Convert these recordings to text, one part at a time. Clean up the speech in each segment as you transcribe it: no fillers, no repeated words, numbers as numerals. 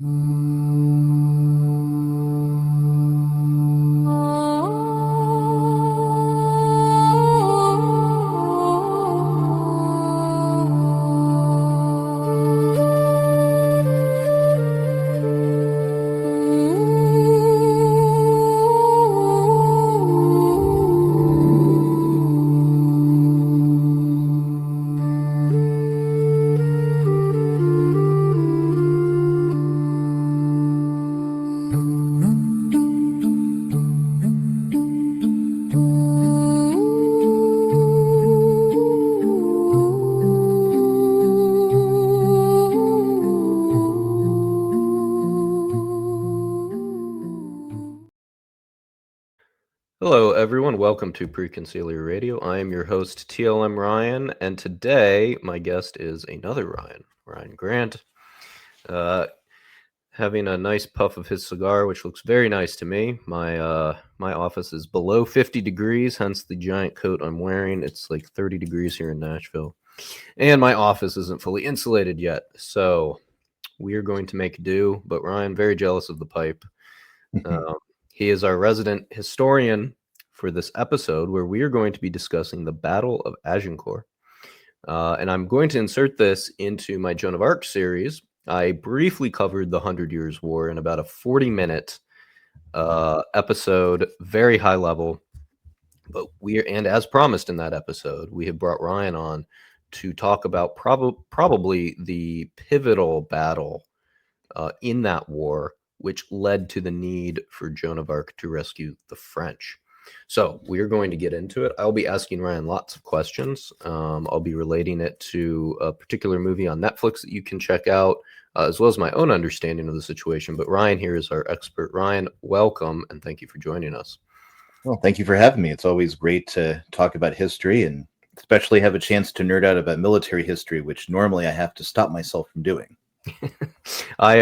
Hello, everyone. Welcome to Pre-Conciliar Radio. I am your host, TLM Ryan, and today my guest is another Ryan Grant, uh, having a nice puff of his cigar, which looks very nice to me. My office is below 50 degrees, hence the giant coat I'm wearing. It's like 30 degrees here in Nashville, and my office isn't fully insulated yet, so we are going to make do. But Ryan, very jealous of the pipe. Um, he is our resident historian for this episode, where we are going to be discussing the Battle of Agincourt. And I'm going to insert this into my Joan of Arc series. I briefly covered the 100 Years' War in about a 40-minute episode, very high level. But and as promised in that episode, we have brought Ryan on to talk about probably the pivotal battle in that war, which led to the need for Joan of Arc to rescue the French. So we're going to get into it. I'll be asking Ryan lots of questions. I'll be relating it to a particular movie on Netflix that you can check out, as well as my own understanding of the situation. But Ryan here is our expert. Ryan, welcome, and thank you for joining us. Well, thank you for having me. It's always great to talk about history and especially have a chance to nerd out about military history, which normally I have to stop myself from doing. I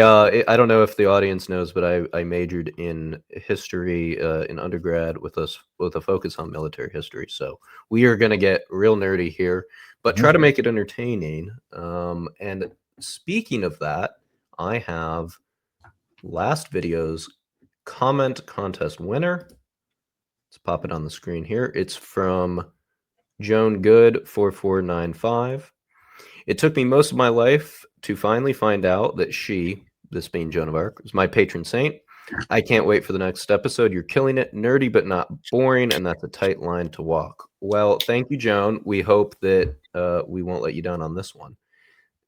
don't know if the audience knows, but I majored in history in undergrad with a focus on military history. So we are going to get real nerdy here, but try to make it entertaining. And speaking of that, I have last video's comment contest winner. Let's pop it on the screen here. It's from Joan Good 4495. It took me most of my life to finally find out that she, this being Joan of Arc, is my patron saint. I can't wait for the next episode. You're killing it. Nerdy, but not boring, and that's a tight line to walk. Well, thank you, Joan. We hope that we won't let you down on this one.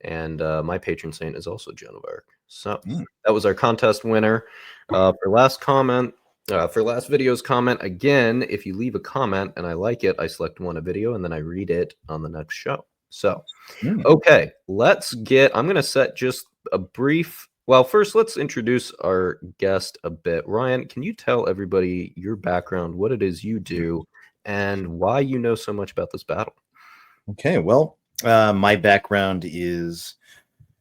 And my patron saint is also Joan of Arc. So that was our contest winner. For last video's comment, again, if you leave a comment and I like it, I select one a video and then I read it on the next show. So, okay, I'm going to set just a brief, well, first let's introduce our guest a bit. Ryan, can you tell everybody your background, what it is you do, and why you know so much about this battle? Okay, well, my background is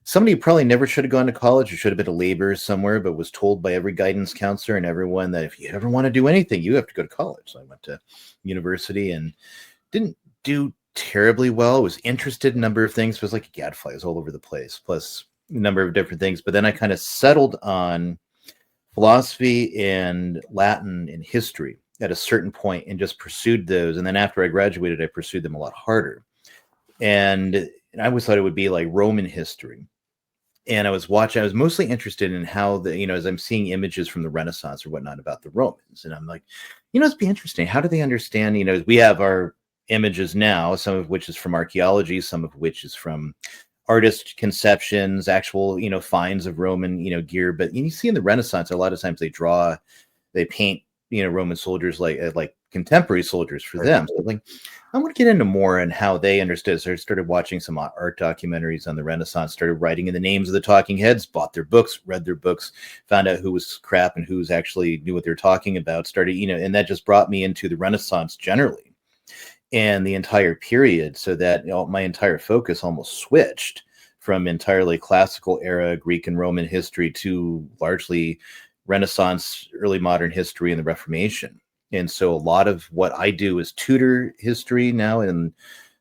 somebody who probably never should have gone to college or should have been a laborer somewhere, but was told by every guidance counselor and everyone that if you ever want to do anything, you have to go to college. So I went to university and didn't do terribly well. Was interested in a number of things. It was like a gadfly. I was all over the place, plus a number of different things. But then I kind of settled on philosophy and Latin and history at a certain point and just pursued those. And then after I graduated, I pursued them a lot harder. And I always thought it would be like Roman history. And I was mostly interested in how as I'm seeing images from the Renaissance or whatnot about the Romans. And I'm like, it'd be interesting. How do they understand, we have our images now, some of which is from archaeology, some of which is from artist conceptions, actual, finds of Roman, gear. But you see in the Renaissance, a lot of times they paint, Roman soldiers like contemporary soldiers for them. So like, I want to get into more on how they understood. So I started watching some art documentaries on the Renaissance, started writing in the names of the talking heads, bought their books, read their books, found out who was crap and who's actually knew what they're talking about, started, and that just brought me into the Renaissance generally and the entire period, so that my entire focus almost switched from entirely classical era Greek and Roman history to largely Renaissance, early modern history, and the Reformation. And so a lot of what I do is tutor history now, and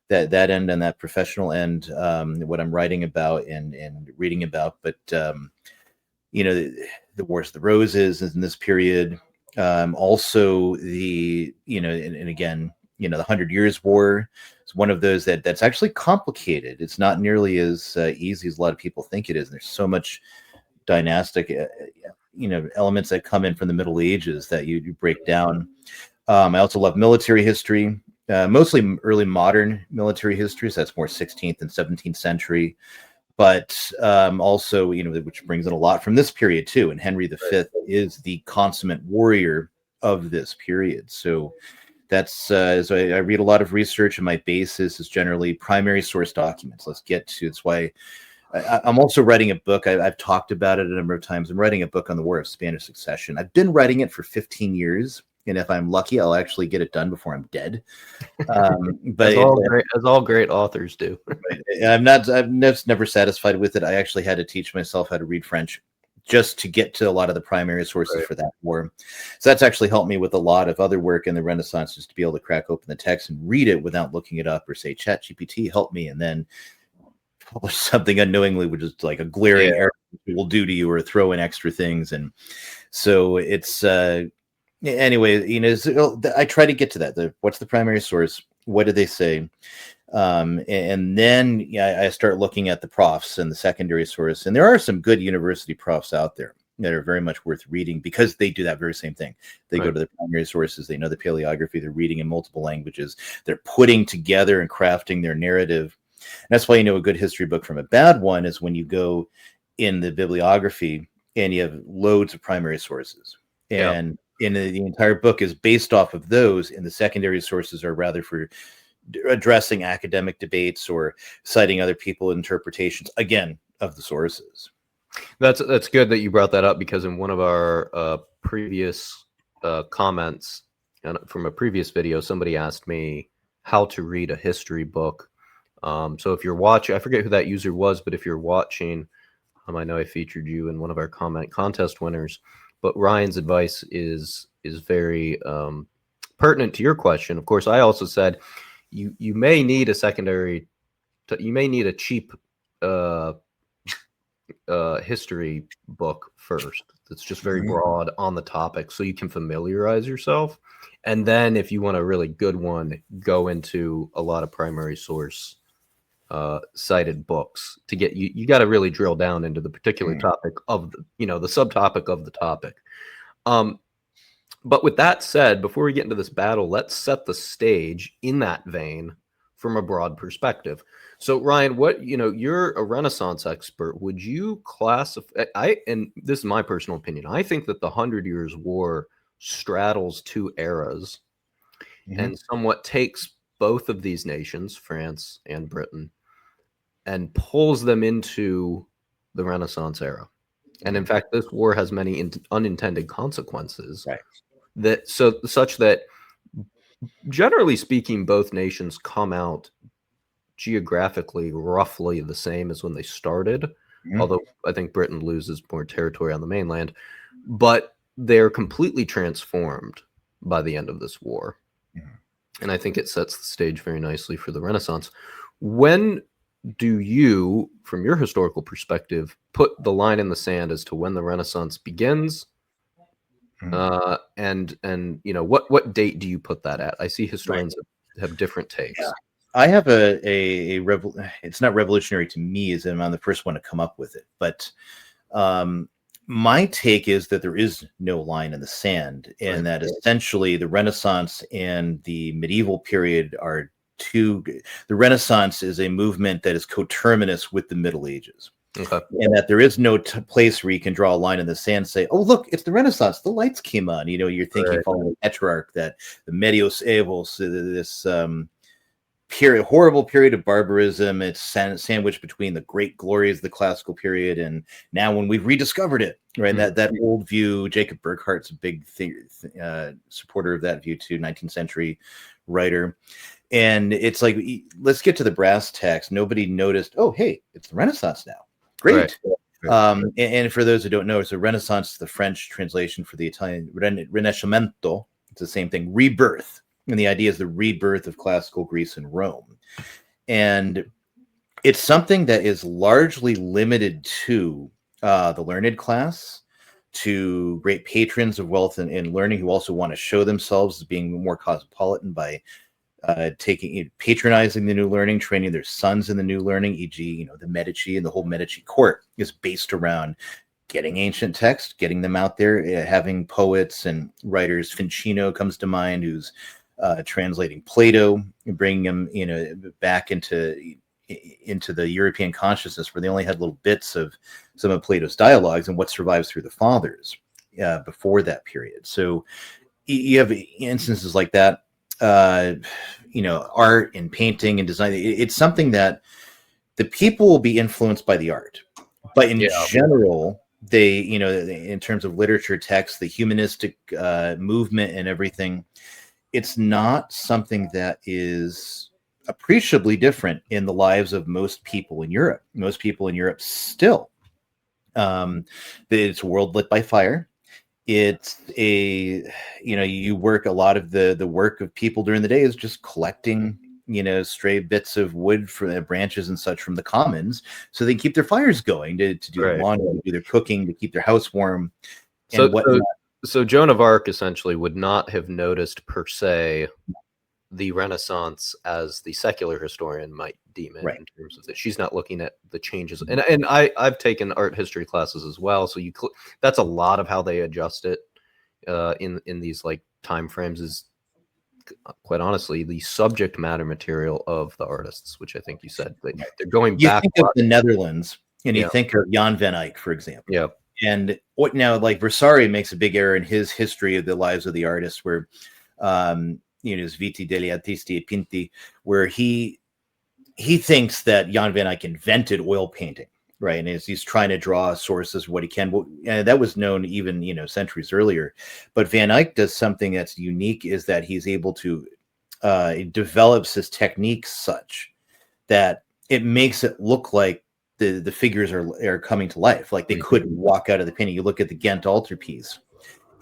that end and that professional end, what I'm writing about and reading about. But the Wars of the Roses is in this period. Also and again, the 100 Years' War is one of those that's actually complicated. It's not nearly as easy as a lot of people think it is. And there's so much dynastic, elements that come in from the Middle Ages that you break down. I also love military history, mostly early modern military history. So that's more 16th and 17th century. But also, which brings in a lot from this period too. And Henry V is the consummate warrior of this period. So that's so I read a lot of research, and my basis is generally primary source documents. Let's get to it's why I'm also writing a book. I've talked about it a number of times. I'm writing a book on the War of Spanish Succession. I've been writing it for 15 years. And if I'm lucky, I'll actually get it done before I'm dead. But as all great authors do. I'm never satisfied with it. I actually had to teach myself how to read French just to get to a lot of the primary sources for that war. So that's actually helped me with a lot of other work in the Renaissance, just to be able to crack open the text and read it without looking it up or say, ChatGPT, help me, and then publish something unknowingly, which is like a glaring error will do to you, or throw in extra things. And so it's anyway, I try to get to that. What's the primary source? What did they say? And then I start looking at the profs and the secondary source. And there are some good university profs out there that are very much worth reading, because they do that very same thing. They go to the primary sources. They know the paleography. They're reading in multiple languages. They're putting together and crafting their narrative. And that's why a good history book from a bad one is when you go in the bibliography and you have loads of primary sources. And the entire book is based off of those, and the secondary sources are rather for addressing academic debates or citing other people's interpretations, again, of the sources. That's good that you brought that up, because in one of our previous comments from a previous video, somebody asked me how to read a history book. So if you're watching, I forget who that user was, but if you're watching, I know I featured you in one of our comment contest winners. But Ryan's advice is very pertinent to your question. Of course, I also said you may need a secondary, you may need a cheap history book first. That's just very broad on the topic, so you can familiarize yourself. And then if you want a really good one, go into a lot of primary source cited books to get you got to really drill down into the particular topic of the subtopic of the topic. But with that said, before we get into this battle, let's set the stage in that vein from a broad perspective. So Ryan, you're a Renaissance expert. Would you classify, and this is my personal opinion, I think that the 100 Years' War straddles two eras and somewhat takes both of these nations, France and Britain, and pulls them into the Renaissance era. And in fact, this war has many unintended consequences, such that, generally speaking, both nations come out geographically roughly the same as when they started, although I think Britain loses more territory on the mainland, but they're completely transformed by the end of this war. And I think it sets the stage very nicely for the Renaissance. When do you, from your historical perspective, put the line in the sand as to when the Renaissance begins? And what date do you put that at? I see historians have different takes. I have it's not revolutionary to me, as I'm the first one to come up with it, but my take is that there is no line in the sand, and that essentially the Renaissance and the medieval period are the Renaissance is a movement that is coterminous with the Middle Ages. And that there is no place where you can draw a line in the sand and say, oh, look, it's the Renaissance. The lights came on. You're thinking following Petrarch, that the Medios Evos, this horrible period of barbarism. It's sandwiched between the great glories of the classical period and now when we've rediscovered it, right? That old view, Jacob Burckhardt's a big supporter of that view too, 19th century writer. And it's like, let's get to the brass tacks. Nobody noticed, oh, hey, it's the Renaissance now. Great. And for those who don't know, it's a Renaissance, the French translation for the Italian Rinascimento. It's the same thing, rebirth. And the idea is the rebirth of classical Greece and Rome. And it's something that is largely limited to the learned class to great patrons of wealth and learning who also want to show themselves as being more cosmopolitan by patronizing the new learning, training their sons in the new learning, e.g., the Medici and the whole Medici court is based around getting ancient texts, getting them out there, having poets and writers. Ficino comes to mind, who's translating Plato, bringing him, back into the European consciousness, where they only had little bits of some of Plato's dialogues and what survives through the fathers before that period. So you have instances like that. Art and painting and design. It's something that the people will be influenced by the art, but in general, they, in terms of literature, text, the humanistic movement and everything, it's not something that is appreciably different in the lives of most people in Europe. Most people in Europe still, it's a world lit by fire. It's you work a lot of the work of people during the day is just collecting, stray bits of wood from the branches and such from the commons, so they keep their fires going to do their laundry, to do their cooking, to keep their house warm, and whatnot. So Joan of Arc essentially would not have noticed per se the Renaissance as the secular historian might deem it, in terms of that she's not looking at the changes. And I've taken art history classes as well, so that's a lot of how they adjust it in these like time frames is quite honestly the subject matter material of the artists, which I think you said they're going back. You think of the Netherlands and you think of Jan van Eyck, for example. Yeah. And what now, like Versari makes a big error in his history of the lives of the artists, where his Viti degli Artisti e Pinti, where he thinks that Jan van Eyck invented oil painting, right? And he's trying to draw sources what he can. And that was known even centuries earlier. But Van Eyck does something that's unique, is that he's able to develops his technique such that it makes it look like the figures are coming to life, like they could walk out of the painting. You look at the Ghent altarpiece,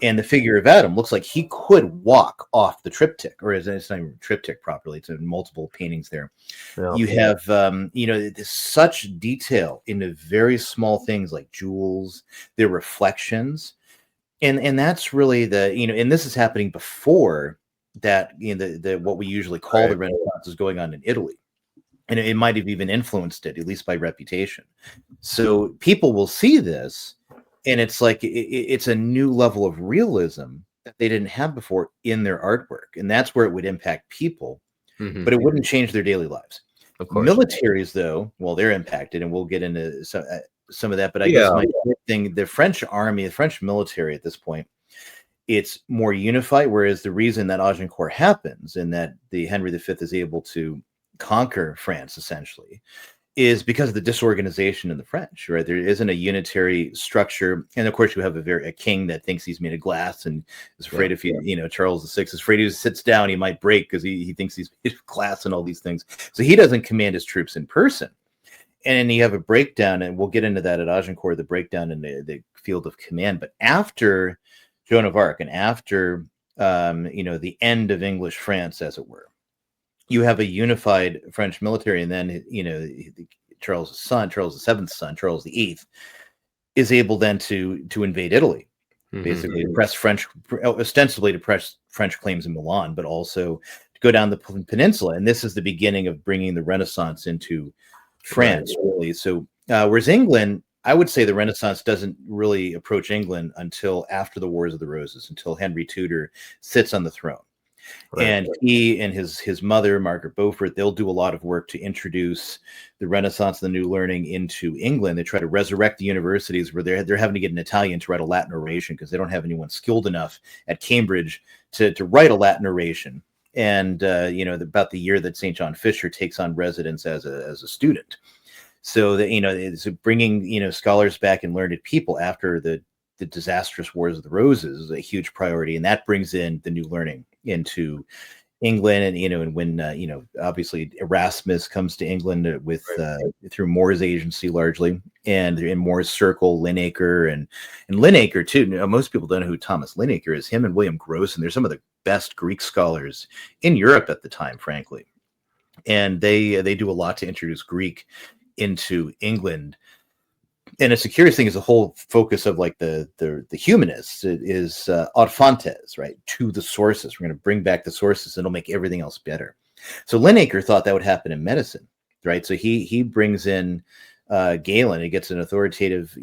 and the figure of Adam looks like he could walk off the triptych, or it's not even triptych properly. It's multiple paintings there. Yeah. You have, there's such detail into very small things like jewels, their reflections. And that's really and this is happening before that, the what we usually call the Renaissance is going on in Italy. And it might have even influenced it, at least by reputation. So people will see this, and it's like it's a new level of realism that they didn't have before in their artwork, and that's where it would impact people, but it wouldn't change their daily lives. Of course, militaries, though, well, they're impacted, and we'll get into some of that. But I guess my thing, the French army, the French military at this point, it's more unified. Whereas the reason that Agincourt happens and that the Henry V is able to conquer France essentially is because of the disorganization in the French, right? There isn't a unitary structure. And of course you have a king that thinks he's made of glass and is afraid if Charles VI is afraid he sits down, he might break because he thinks he's made of glass and all these things. So he doesn't command his troops in person. And then you have a breakdown, and we'll get into that at Agincourt, the breakdown in the field of command. But after Joan of Arc and after, the end of English France, as it were, you have a unified French military, and then Charles' son, Charles VII's son, Charles VIII, is able then to invade Italy, basically to press French, ostensibly to press French claims in Milan, but also to go down the peninsula. And this is the beginning of bringing the Renaissance into France, really. So whereas England, I would say the Renaissance doesn't really approach England until after the Wars of the Roses, until Henry Tudor sits on the throne. And he and his mother, Margaret Beaufort, they'll do a lot of work to introduce the Renaissance and the new learning into England. They try to resurrect the universities where they're having to get an Italian to write a Latin oration because they don't have anyone skilled enough at Cambridge to write a Latin oration. And about the year that St. John Fisher takes on residence as a student. So that it's bringing scholars back and learned people after the disastrous Wars of the Roses is a huge priority, and that brings in the new learning into England. And and when obviously Erasmus comes to England with through More's agency largely, and in More's circle, Linacre and Linacre too. Most people don't know who Thomas Linacre is. Him and William Grocyn, they're some of the best Greek scholars in Europe at the time, frankly, and they do a lot to introduce Greek into England. And it's a curious thing is the whole focus of like the humanists is ad fontes, right? To the sources. We're going to bring back the sources and it'll make everything else better. So Linacre thought that would happen in medicine, right? So he brings in Galen. He gets an authoritative,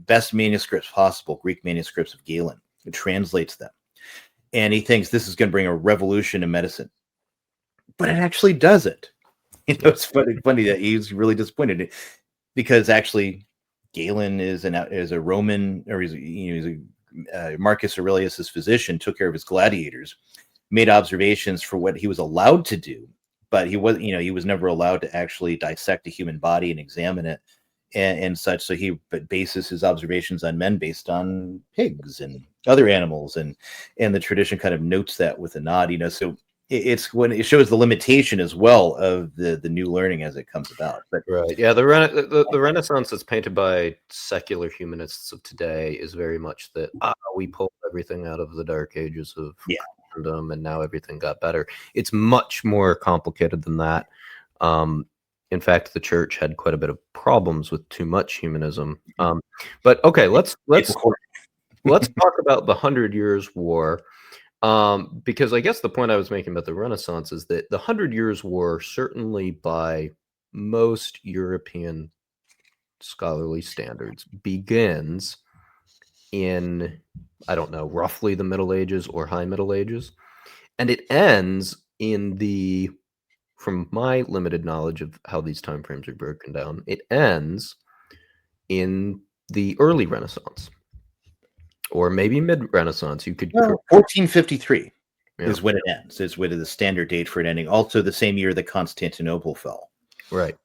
best manuscripts possible, Greek manuscripts of Galen. It translates them. And he thinks this is going to bring a revolution in medicine. But it actually doesn't. It's funny that he's really disappointed because actually Galen is a Roman, or he's Marcus Aurelius's physician, took care of his gladiators, made observations for what he was allowed to do, but he was never allowed to actually dissect a human body and examine it and such. So he bases his observations on men based on pigs and other animals, and the tradition kind of notes that with a nod, So it's when it shows the limitation as well of the new learning as it comes about. But right, yeah, the Renaissance that's painted by secular humanists of today is very much that we pulled everything out of the Dark Ages of Christendom, and now everything got better. It's much more complicated than that. In fact, the church had quite a bit of problems with too much humanism. But okay, let's talk about the 100 Years' War. Because I guess the point I was making about the Renaissance is that the 100 Years' War, certainly by most European scholarly standards, begins in, I don't know, roughly the Middle Ages or High Middle Ages. And it ends in from my limited knowledge of how these timeframes are broken down, it ends in the early Renaissance. Or maybe mid-Renaissance. You could 1453 is when it ends. Is when the standard date for it ending. Also, the same year that Constantinople fell. Right.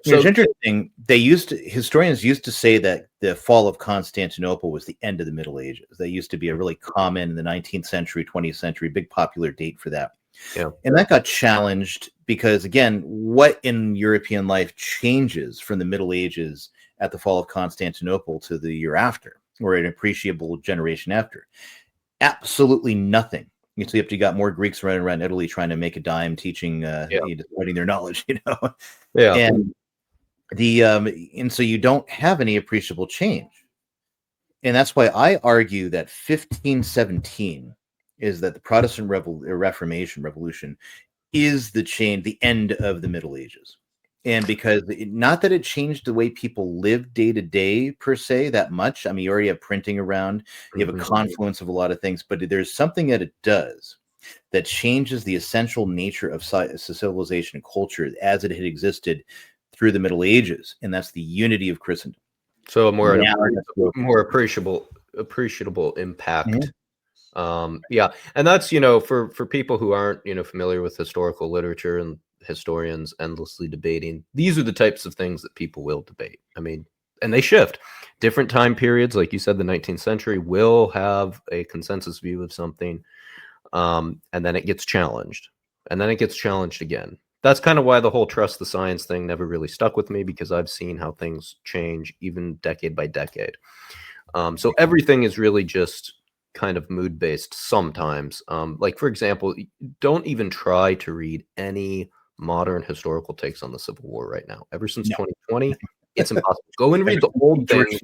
So it's interesting. Historians used to say that the fall of Constantinople was the end of the Middle Ages. That used to be a really common in the 19th century, 20th century, big popular date for that. Yeah. And that got challenged because, again, what in European life changes from the Middle Ages at the fall of Constantinople to the year after, or an appreciable generation after? Absolutely nothing. So you got more Greeks running around Italy trying to make a dime, teaching, spreading their knowledge, Yeah. And and so you don't have any appreciable change. And that's why I argue that 1517 is that the Protestant Reformation revolution is the end of the Middle Ages. And because not that it changed the way people live day to day per se that much. I mean, you already have printing around, you have a confluence of a lot of things, but there's something that it does that changes the essential nature of civilization and culture as it had existed through the Middle Ages, and that's the unity of Christendom. So a more appreciable impact. Mm-hmm. Yeah, and that's for people who aren't familiar with historical literature and historians endlessly debating, these are the types of things that people will debate. I mean, and they shift. Different time periods, like you said, the 19th century will have a consensus view of something, and then it gets challenged, and then it gets challenged again. That's kind of why the whole trust the science thing never really stuck with me, because I've seen how things change even decade by decade. So everything is really just kind of mood based sometimes. Like, for example, don't even try to read any modern historical takes on the Civil War right now. Ever since 2020, it's impossible. Go and read the old things.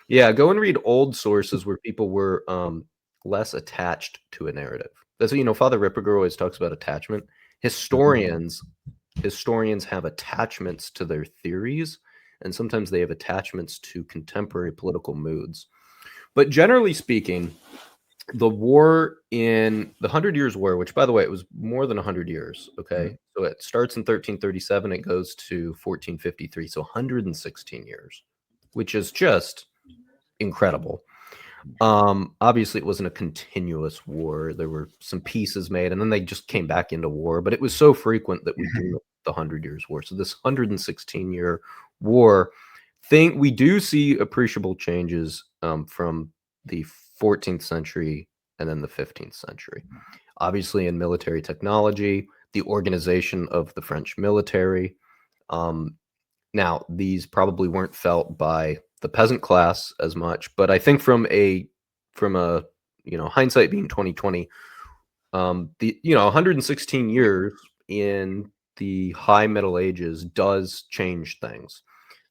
Yeah, go and read old sources where people were less attached to a narrative. That's what, Father Ripperger always talks about attachment. Historians have attachments to their theories, and sometimes they have attachments to contemporary political moods. But generally speaking, the war in the 100 Years' War, which, by the way, it was more than 100 years. Okay. So it starts in 1337. It goes to 1453. So 116 years, which is just incredible. Obviously it wasn't a continuous war. There were some pieces made and then they just came back into war, but it was so frequent that we do the 100 Years' War. So this 116-year war thing, we do see appreciable changes from the 14th century and then the 15th century. Obviously in military technology, the organization of the French military. Now, these probably weren't felt by the peasant class as much, but I think from a hindsight being 2020, 116 years in the High Middle Ages does change things.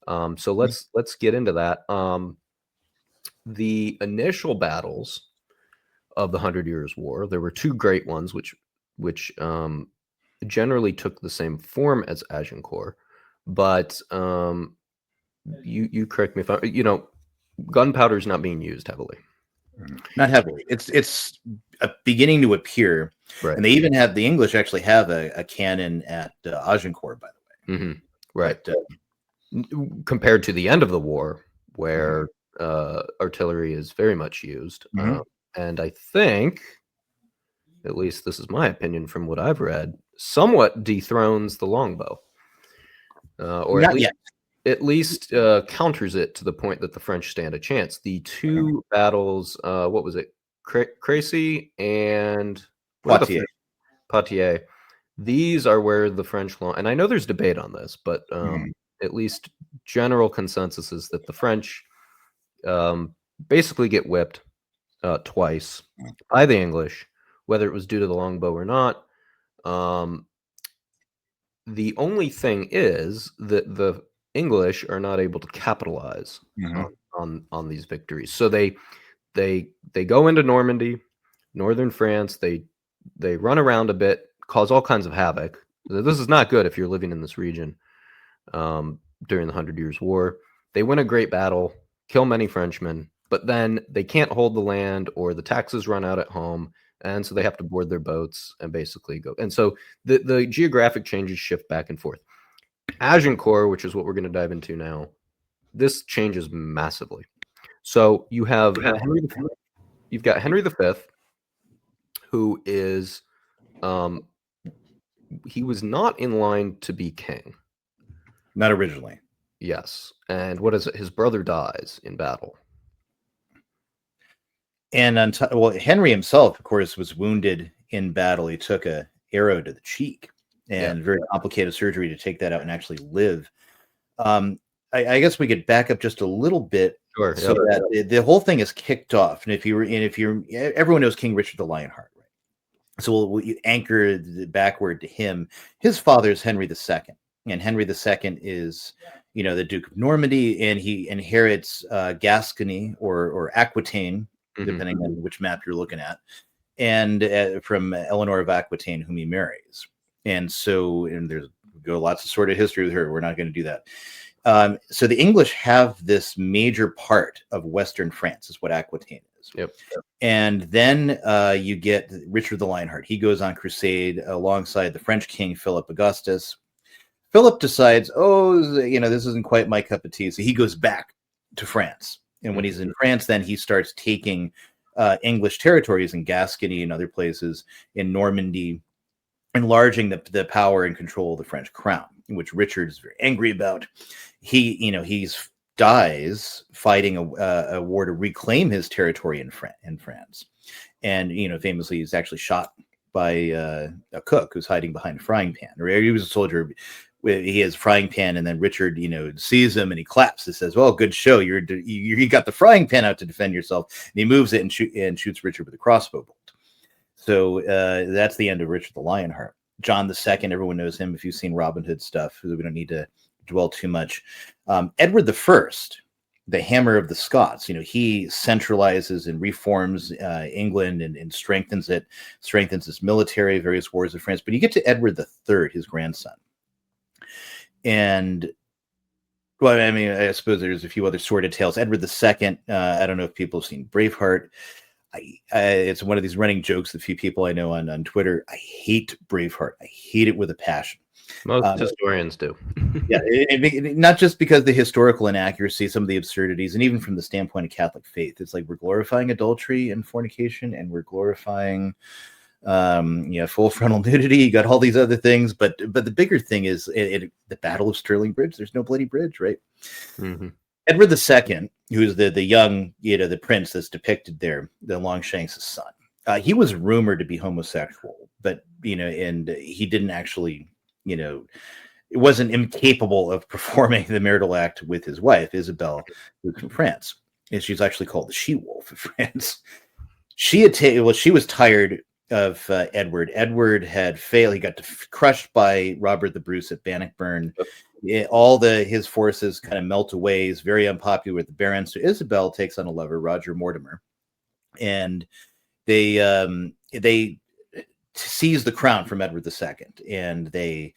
So let's get into that. The initial battles of the Hundred Years' War, there were two great ones, which generally took the same form as Agincourt, but you correct me if gunpowder is not being used heavily. Not heavily. It's beginning to appear, Right. and they even have the English actually have a cannon at Agincourt, by the way. Mm-hmm. Right. But, compared to the end of the war, where artillery is very much used, and I think, at least this is my opinion from what I've read, somewhat dethrones the longbow, or not yet. At least counters it to the point that the French stand a chance. The two battles, what was it? Crécy and Poitiers. These are where the French and I know there's debate on this, but at least general consensus is that the French basically get whipped twice by the English, whether it was due to the longbow or not. The only thing is that the English are not able to capitalize on these victories. So they go into Normandy, northern France. They run around a bit, cause all kinds of havoc. This is not good if you're living in this region during the 100 Years' War. They win a great battle, kill many Frenchmen, but then they can't hold the land, or the taxes run out at home, and so they have to board their boats and basically go. And so the geographic changes shift back and forth. Agincourt, which is what we're going to dive into now, this changes massively. So you have you've got Henry V, who is he was not in line to be king. Not originally. Yes. And what is it? His brother dies in battle. And Henry himself, of course, was wounded in battle. He took an arrow to the cheek, and very complicated surgery to take that out and actually live. I guess we could back up just a little bit, so that the whole thing is kicked off. And everyone knows King Richard the Lionheart, right? So we'll anchor backward to him. His father is Henry II, and Henry II is, the Duke of Normandy, and he inherits Gascony or Aquitaine, depending on which map you're looking at, and from Eleanor of Aquitaine, whom he marries. And so, there's lots of sordid history with her. We're not going to do that. So the English have this major part of Western France, is what Aquitaine is. Yep. And then you get Richard the Lionheart. He goes on crusade alongside the French king, Philip Augustus. Philip decides, this isn't quite my cup of tea. So he goes back to France. And when he's in France, then he starts taking English territories in Gascony and other places in Normandy, enlarging the power and control of the French crown, which Richard is very angry about. He dies fighting a war to reclaim his territory in France. And, famously, he's actually shot by a cook who's hiding behind a frying pan. Or he was a soldier. He has a frying pan, and then Richard, sees him and he claps and says, "Well, good show. You got the frying pan out to defend yourself." And he moves it and shoots Richard with a crossbow bolt. So that's the end of Richard the Lionheart. John II, everyone knows him if you've seen Robin Hood stuff. We don't need to dwell too much. Edward I, the Hammer of the Scots, he centralizes and reforms England and strengthens its military, various wars of France. But you get to Edward III, his grandson. And, I suppose there's a few other sordid tales. Edward II, I don't know if people have seen Braveheart. It's one of these running jokes that few people I know on Twitter. I hate Braveheart. I hate it with a passion. Most historians do. Not just because of the historical inaccuracy, some of the absurdities, and even from the standpoint of Catholic faith. It's like we're glorifying adultery and fornication, and we're glorifying full frontal nudity. You got all these other things, but the bigger thing is the Battle of Stirling Bridge. There's no bloody bridge, right? Edward II, who's the young, the prince that's depicted there, the Longshanks' son. He was rumored to be homosexual, but and he didn't actually, it wasn't incapable of performing the marital act with his wife, Isabel, who's from France. And she's actually called the She-Wolf of France. She was tired of Edward. Edward had failed. He got crushed by Robert the Bruce at Bannockburn. all his forces kind of melt away. He's very unpopular with the barons. So Isabel takes on a lover, Roger Mortimer, and they seize the crown from Edward II, and they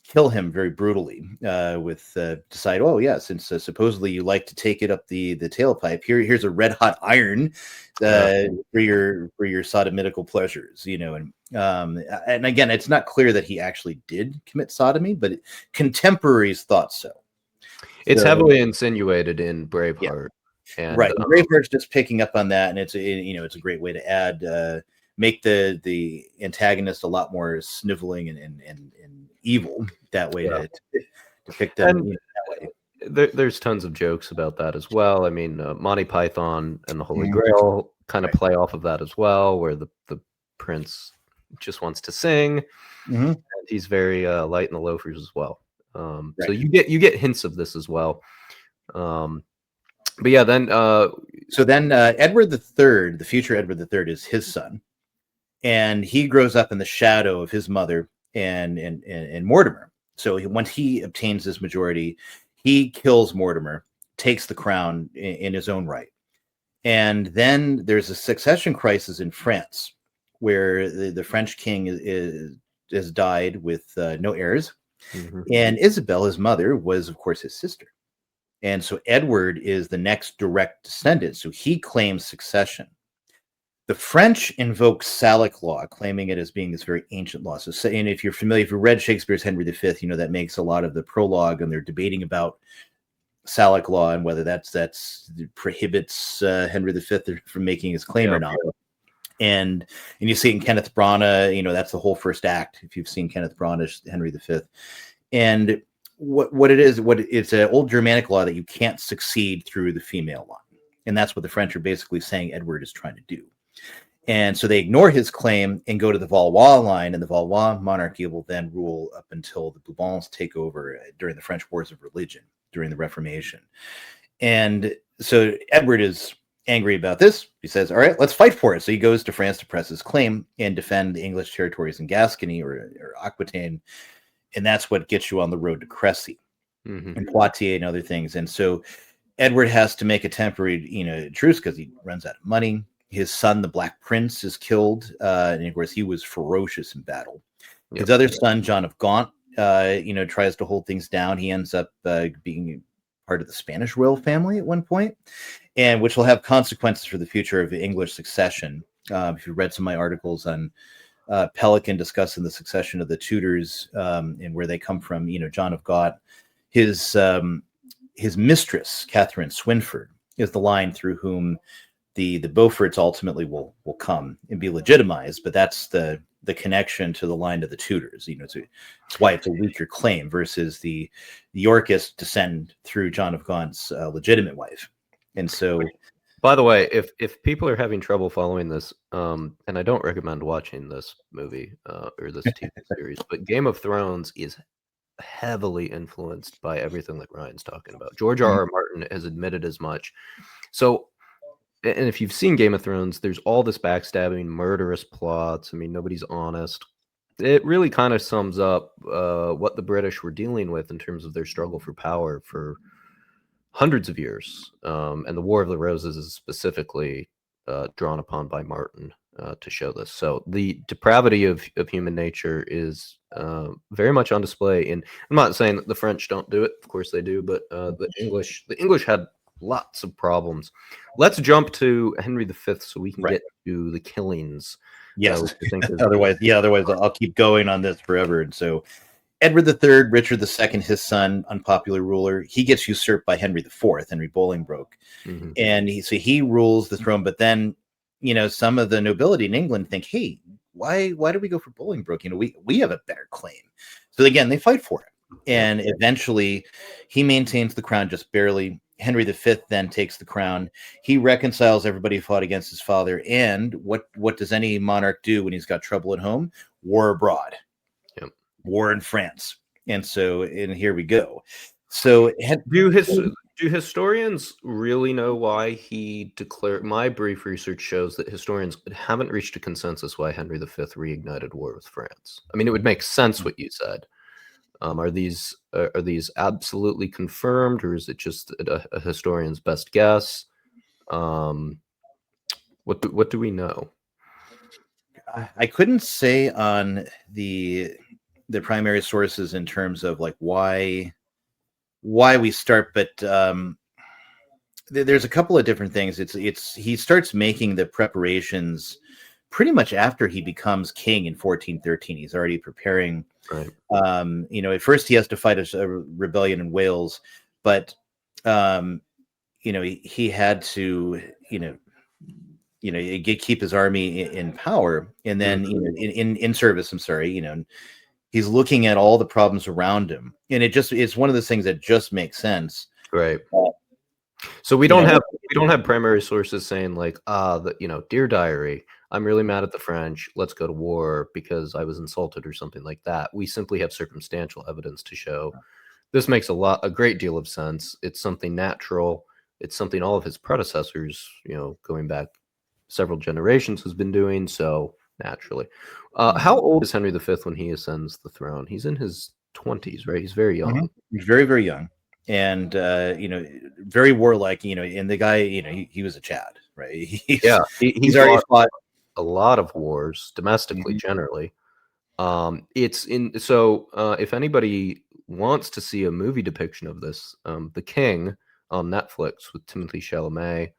kill him very brutally. Decide, oh yeah, since supposedly you like to take it up the tailpipe, here's a red hot iron for your sodomitical pleasures, and again, it's not clear that he actually did commit sodomy, but contemporaries thought so. It's heavily insinuated in Braveheart. Yeah. And, right, Braveheart's just picking up on that, and it's a great way to add make the antagonist a lot more sniveling and evil that way to depict them that way. There's tons of jokes about that as well. I mean, Monty Python and the Holy Grail kind of play off of that as well, where the prince just wants to sing, and he's very light in the loafers as well. So you get hints of this as well. But yeah, then Edward III, the future Edward III, is his son, and he grows up in the shadow of his mother and Mortimer. So once he obtains this majority, he kills Mortimer, takes the crown in his own right, and then there's a succession crisis in France, where the French king has died with no heirs, and Isabel, his mother, was of course his sister. And so Edward is the next direct descendant. So he claims succession. The French invoke Salic law, claiming it as being this very ancient law. So, and if you're familiar, if you read Shakespeare's Henry V, that makes a lot of the prologue, and they're debating about Salic law and whether that prohibits Henry V from making his claim or not. And you see it in Kenneth Branagh, that's the whole first act, if you've seen Kenneth Branagh's Henry V. And what it is, it's an old Germanic law that you can't succeed through the female line. And that's what the French are basically saying Edward is trying to do. And so they ignore his claim and go to the Valois line, and the Valois monarchy will then rule up until the Bourbons take over during the French Wars of Religion, during the Reformation. And so Edward is angry about this. He says, all right, let's fight for it. So he goes to France to press his claim and defend the English territories in Gascony or Aquitaine. And that's what gets you on the road to Crécy and Poitiers and other things. And so Edward has to make a temporary, truce because he runs out of money. His son, the Black Prince, is killed. And of course, he was ferocious in battle. His other son, John of Gaunt, tries to hold things down. He ends up being part of the Spanish royal family at one point, and which will have consequences for the future of English succession. If you read some of my articles on Pelican discussing the succession of the Tudors and where they come from, John of Gaunt, his mistress, Catherine Swynford, is the line through whom the Beauforts ultimately will come and be legitimized. But that's the connection to the line of the Tudors. It's why it's a weaker claim versus the Yorkists descend through John of Gaunt's legitimate wife. And so, by the way, if people are having trouble following this, and I don't recommend watching this movie or this TV series, but Game of Thrones is heavily influenced by everything that Ryan's talking about. George R.R. Martin has admitted as much. So, and if you've seen Game of Thrones, there's all this backstabbing, murderous plots. I mean, nobody's honest. It really kind of sums up what the British were dealing with in terms of their struggle for power for hundreds of years. And the War of the Roses is specifically drawn upon by Martin to show this. So the depravity of human nature is very much on display. And I'm not saying that the French don't do it. Of course they do. But the English had lots of problems. Let's jump to Henry V so we can get to the killings. Yes. Otherwise I'll keep going on this forever. And so Edward III, Richard II, his son, unpopular ruler, he gets usurped by Henry IV, Henry Bolingbroke. And he rules the throne. But then, some of the nobility in England think, hey, why do we go for Bolingbroke? We have a better claim. So again, they fight for it. And eventually he maintains the crown just barely. Henry V then takes the crown. He reconciles everybody who fought against his father. And what does any monarch do when he's got trouble at home? War abroad. War in France. And here we go. So do historians really know why he declared? My brief research shows that historians haven't reached a consensus why Henry V reignited war with France. I mean, it would make sense what you said. Are these absolutely confirmed, or is it just a historian's best guess? What do we know? I couldn't say on the primary sources in terms of like why we start, but there's a couple of different things. It's he starts making the preparations pretty much after he becomes king in 1413. He's already preparing. Right. At first he has to fight a rebellion in Wales, but he had to keep his army in power, and then in service. I'm sorry, he's looking at all the problems around him, and it's one of those things that just makes sense. Right. So we don't have primary sources saying like, dear diary, I'm really mad at the French. Let's go to war because I was insulted or something like that. We simply have circumstantial evidence to show this makes a great deal of sense. It's something natural. It's something all of his predecessors, going back several generations, has been doing. So naturally, how old is Henry V when he ascends the throne? He's in his 20s, right? He's very young. He's very, very young, and very warlike. And the guy, he was a Chad, right? He's already fought a lot of wars domestically, generally. If anybody wants to see a movie depiction of this, The King on Netflix with Timothée Chalamet,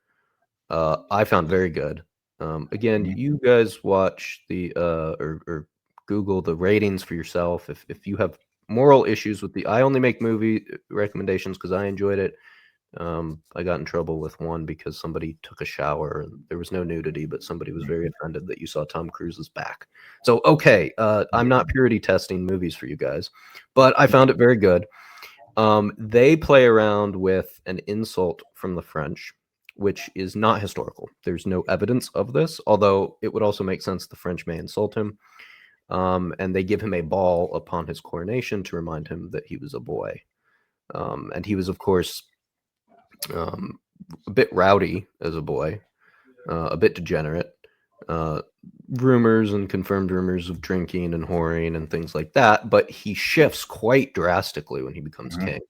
I found very good. Again, you guys watch the or Google the ratings for yourself. If you have moral issues with I only make movie recommendations because I enjoyed it. I got in trouble with one because somebody took a shower and there was no nudity, but somebody was very offended that you saw Tom Cruise's back. So, okay, I'm not purity testing movies for you guys, but I found it very good. They play around with an insult from the French, which is not historical. There's no evidence of this, although it would also make sense the French may insult him. And they give him a ball upon his coronation to remind him that he was a boy. And he was, of course, a bit rowdy as a boy, a bit degenerate. Rumors and confirmed rumors of drinking and whoring and things like that, but he shifts quite drastically when he becomes king.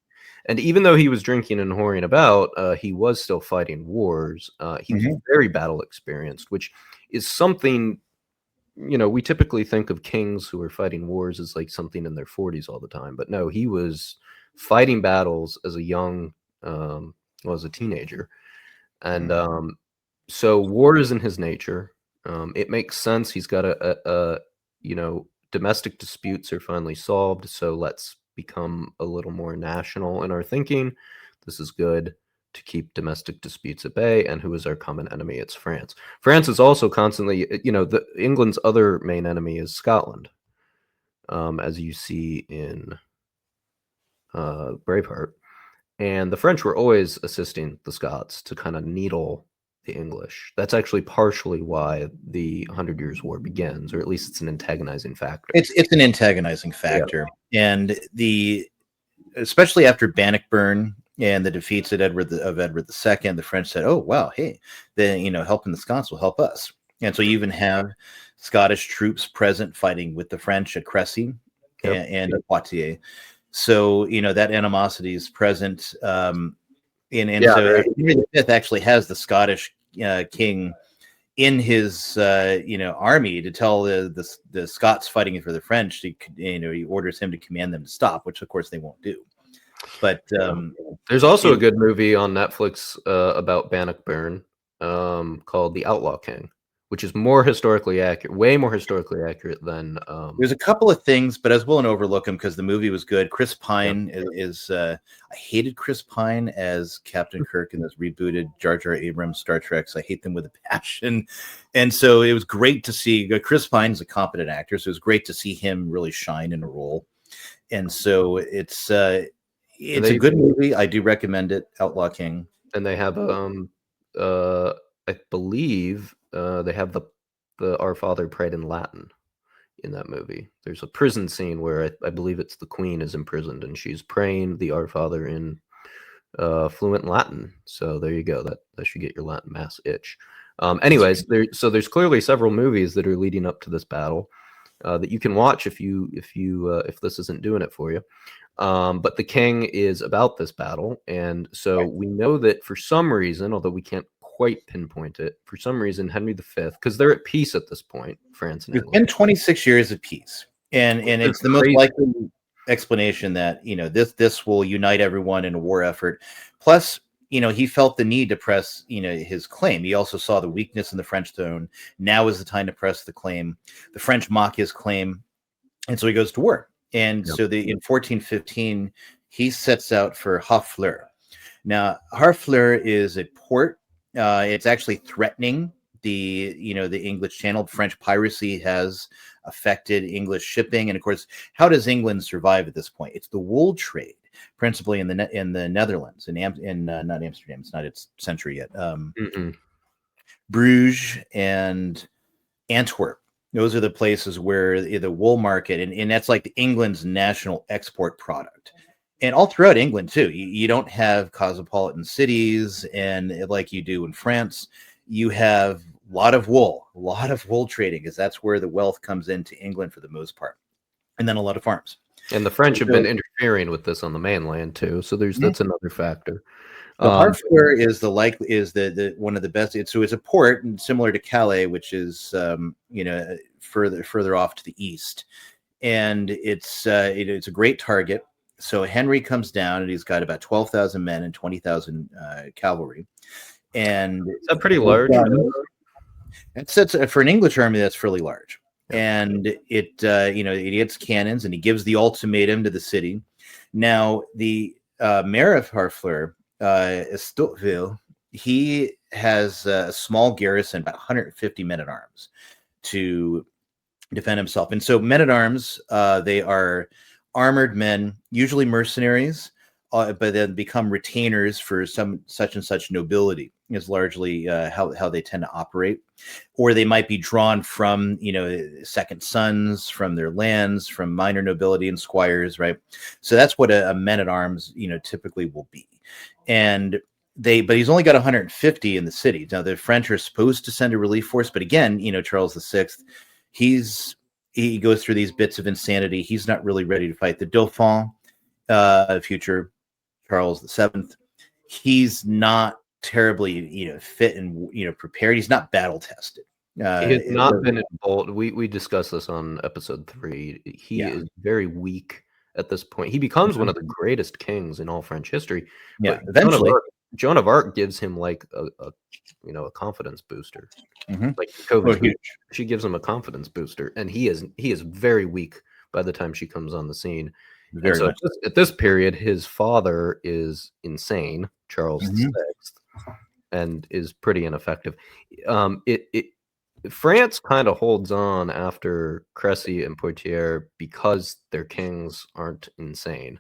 And even though he was drinking and whoring about, he was still fighting wars. He was very battle experienced, which is something, we typically think of kings who are fighting wars as like something in their 40s all the time. But no, he was fighting battles as a teenager. And so war is in his nature. It makes sense. He's got domestic disputes are finally solved. So let's become a little more national in our thinking. This is good to keep domestic disputes at bay. And who is our common enemy? It's France. France is also constantly, England's other main enemy is Scotland, as you see in Braveheart. And the French were always assisting the Scots to kind of needle the English. That's actually partially why the 100 Years' War begins, or at least it's an antagonizing factor. It's an antagonizing factor, and especially after Bannockburn and the defeats of Edward II, the French said, "Oh wow, hey, then helping the Scots will help us." And so you even have Scottish troops present fighting with the French at Crécy and at Poitiers. So that animosity is present, so Henry V actually has the Scottish king in his army to tell the Scots fighting for the French. He orders him to command them to stop, which of course they won't do. But there's also a good movie on Netflix about Bannockburn called The Outlaw King, which is more historically accurate, way more historically accurate than. There's a couple of things, but I was willing to overlook them because the movie was good. Chris Pine is. I hated Chris Pine as Captain Kirk in those rebooted Jar Jar Abrams Star Treks. I hate them with a passion, and so it was great to see. Chris Pine's a competent actor, so it was great to see him really shine in a role. And so it's a good movie. I do recommend it, Outlaw King. And they have I believe they have the Our Father prayed in Latin in that movie. There's a prison scene where I believe it's the Queen is imprisoned and she's praying the Our Father in fluent Latin. So there you go. That should get your Latin mass itch. Anyways, there's clearly several movies that are leading up to this battle. that you can watch if this isn't doing it for you. But the king is about this battle, and so we know that for some reason, although we can't quite pinpoint it, for some reason Henry V, because they're at peace at this point, France and It's England. been 26 years of peace, and it's the most likely explanation that this will unite everyone in a war effort. Plus, he felt the need to press his claim. He also saw the weakness in the French throne. Now is the time to press the claim. The French mock his claim, and so he goes to war. And so in 1415 he sets out for Harfleur. Now Harfleur is a port. It's actually threatening the English Channel. French piracy has affected English shipping, and of course, how does England survive at this point? It's the wool trade, principally in the Netherlands, in not Amsterdam. It's not its century yet. Bruges and Antwerp. Those are the places where the wool market, and that's like England's national export product. And all throughout England too, you don't have cosmopolitan cities, and like you do in France, you have a lot of wool trading, because that's where the wealth comes into England for the most part, and then a lot of farms. And the French have been interfering with this on the mainland too, so that's another factor. The Harfleur is the one of the best. It's a port, and similar to Calais, which is further off to the east, and it's a great target. So Henry comes down, and he's got about 12,000 men and 20,000 cavalry, and that's pretty large. That's for an English army. That's fairly large. And it gets cannons, and he gives the ultimatum to the city. Now the mayor of Harfleur, Estouteville, he has a small garrison, about 150 men at arms, to defend himself. And so men at arms, they are armored men, usually mercenaries, but then become retainers for some such and such nobility, is largely how they tend to operate. Or they might be drawn from second sons, from their lands, from minor nobility and squires, right? So that's what a men at arms typically will be. And but he's only got 150 in the city. Now the French are supposed to send a relief force, but again, Charles VI, he goes through these bits of insanity. He's not really ready to fight. The Dauphin, future Charles VII, he's not terribly fit and prepared. He's not battle tested. He has not been involved. We discussed this on episode 3. He is very weak at this point. He becomes one of the greatest kings in all French history. Yeah, eventually. Joan of Arc gives him like a confidence booster. Like she gives him a confidence booster, and he is very weak by the time she comes on the scene. And so at this period, his father is insane, Charles VI, and is pretty ineffective. France kind of holds on after Crécy and Poitiers because their kings aren't insane.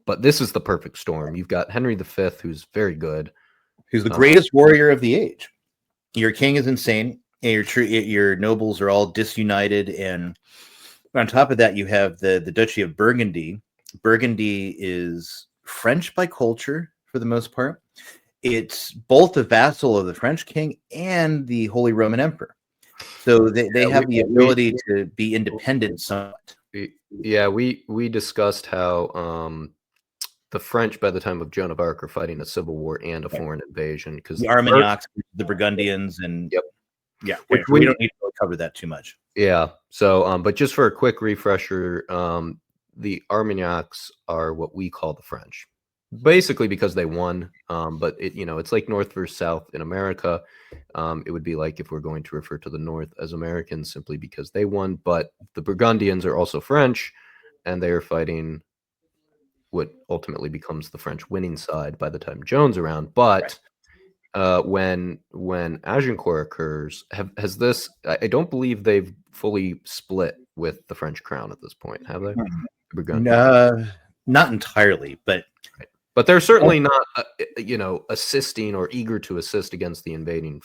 But this is the perfect storm. You've got Henry V, who's very good. Who's the greatest warrior of the age. Your king is insane, and your nobles are all disunited. And on top of that, you have the Duchy of Burgundy. Burgundy is French by culture for the most part. It's both a vassal of the French king and the Holy Roman Emperor. So they have the ability to be independent somewhat. Yeah, we discussed how the French, by the time of Joan of Arc, are fighting a civil war and a foreign invasion, because the Armagnacs, the Burgundians, and we don't need to cover that too much. Yeah. So, but just for a quick refresher, the Armagnacs are what we call the French, basically because they won. But it's like North versus South in America. It would be like if we're going to refer to the North as Americans simply because they won. But the Burgundians are also French, and they are fighting what ultimately becomes the French winning side by the time Joan's around. But when Agincourt occurs, has this? I don't believe they've fully split with the French crown at this point, have they? Not entirely, but they're certainly not, assisting or eager to assist against the invading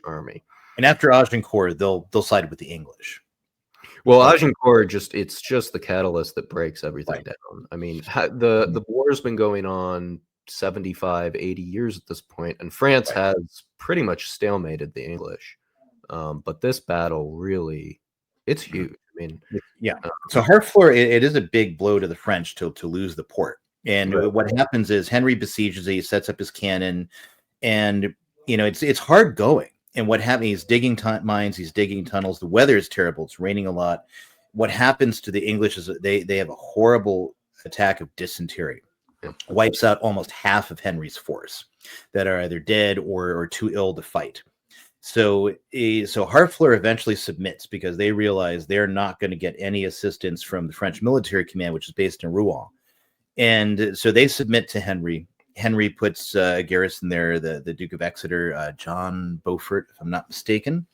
army. And after Agincourt, they'll side with the English. Well, Agincourt it's just the catalyst that breaks everything down. I mean, the war's been going on 75, 80 years at this point, and France has pretty much stalemated the English. But this battle really, it's huge. mean, Yeah. uh, So Harfleur, it is a big blow to the French to lose the port. right. And what happens is Henry besieges it, he sets up his cannon, and it's hard going. And what happens? He's digging mines, he's digging tunnels. The weather is terrible; it's raining a lot. What happens to the English is that they have a horrible attack of dysentery, Yeah. wipes out almost half of Henry's force that are either dead or too ill to fight. So Harfleur eventually submits because they realize they're not going to get any assistance from the French military command, which is based in Rouen. And so they submit to Henry. Henry puts a garrison there, the Duke of Exeter, John Beaufort, if I'm not mistaken.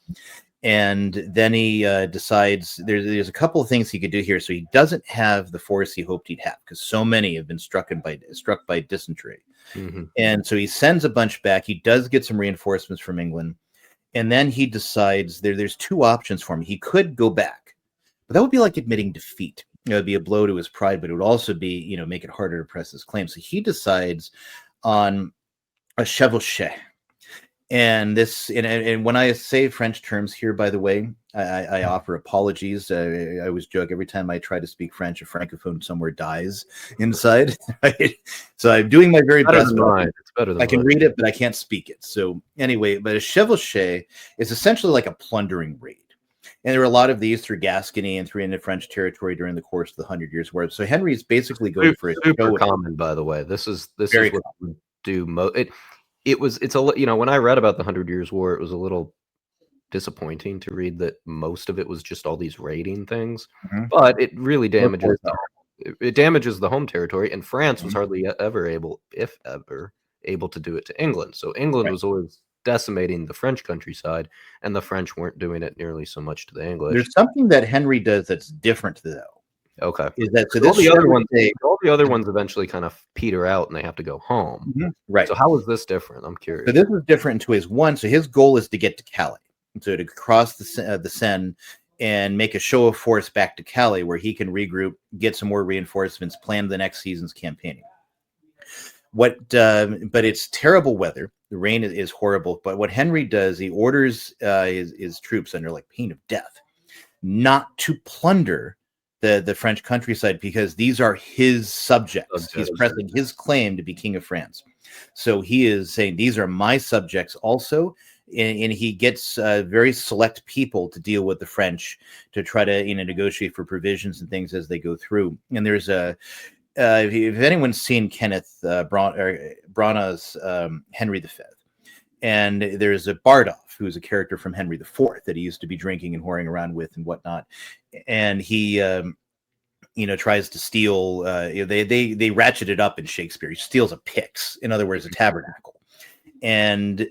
And then he decides there's a couple of things he could do here. So he doesn't have the force he hoped he'd have because so many have been struck by dysentery. Mm-hmm. And so he sends a bunch back. He does get some reinforcements from England. And then he decides there's two options for him. He could go back, but that would be like admitting defeat. It would be a blow to his pride, but it would also be, make it harder to press his claim. So he decides on a chevauchée. And when I say French terms here, by the way, I offer apologies. I always joke every time I try to speak French, a francophone somewhere dies inside. Right? So I'm doing my very best. It's better than I can mine. read it, but I can't speak it. So anyway, but a chevauchée is essentially like a plundering raid. And there were a lot of these through Gascony and through into French territory during the course of the 100 Years' War. So Henry's basically going for a super common, by the way. This is what we do. It's when I read about the 100 Years' War, it was a little disappointing to read that most of it was just all these raiding things, but it really damages the home territory, and France was hardly ever able, if ever, able to do it to England. So England was always decimating the French countryside, and the French weren't doing it nearly so much to the English. There's something that Henry does that's different, though. Okay. Is that all the other ones eventually kind of peter out and they have to go home. Right. So how is this different? I'm curious. So this is different in two ways. One, so his goal is to get to Calais, so to cross the Seine and make a show of force back to Calais, where he can regroup, get some more reinforcements, plan the next season's campaigning. But it's terrible weather. The rain is horrible. But what Henry does, he orders his troops under like pain of death not to plunder the French countryside, because these are his subjects. He's pressing his claim to be king of France. So he is saying, these are my subjects also. And he gets very select people to deal with the French to try to negotiate for provisions and things as they go through. And there's if anyone's seen Kenneth Branagh's Henry V, and there's a Bardolph, who's a character from Henry IV that he used to be drinking and whoring around with and whatnot. And he, tries to steal. They ratchet it up in Shakespeare. He steals a pyx, in other words, a tabernacle, and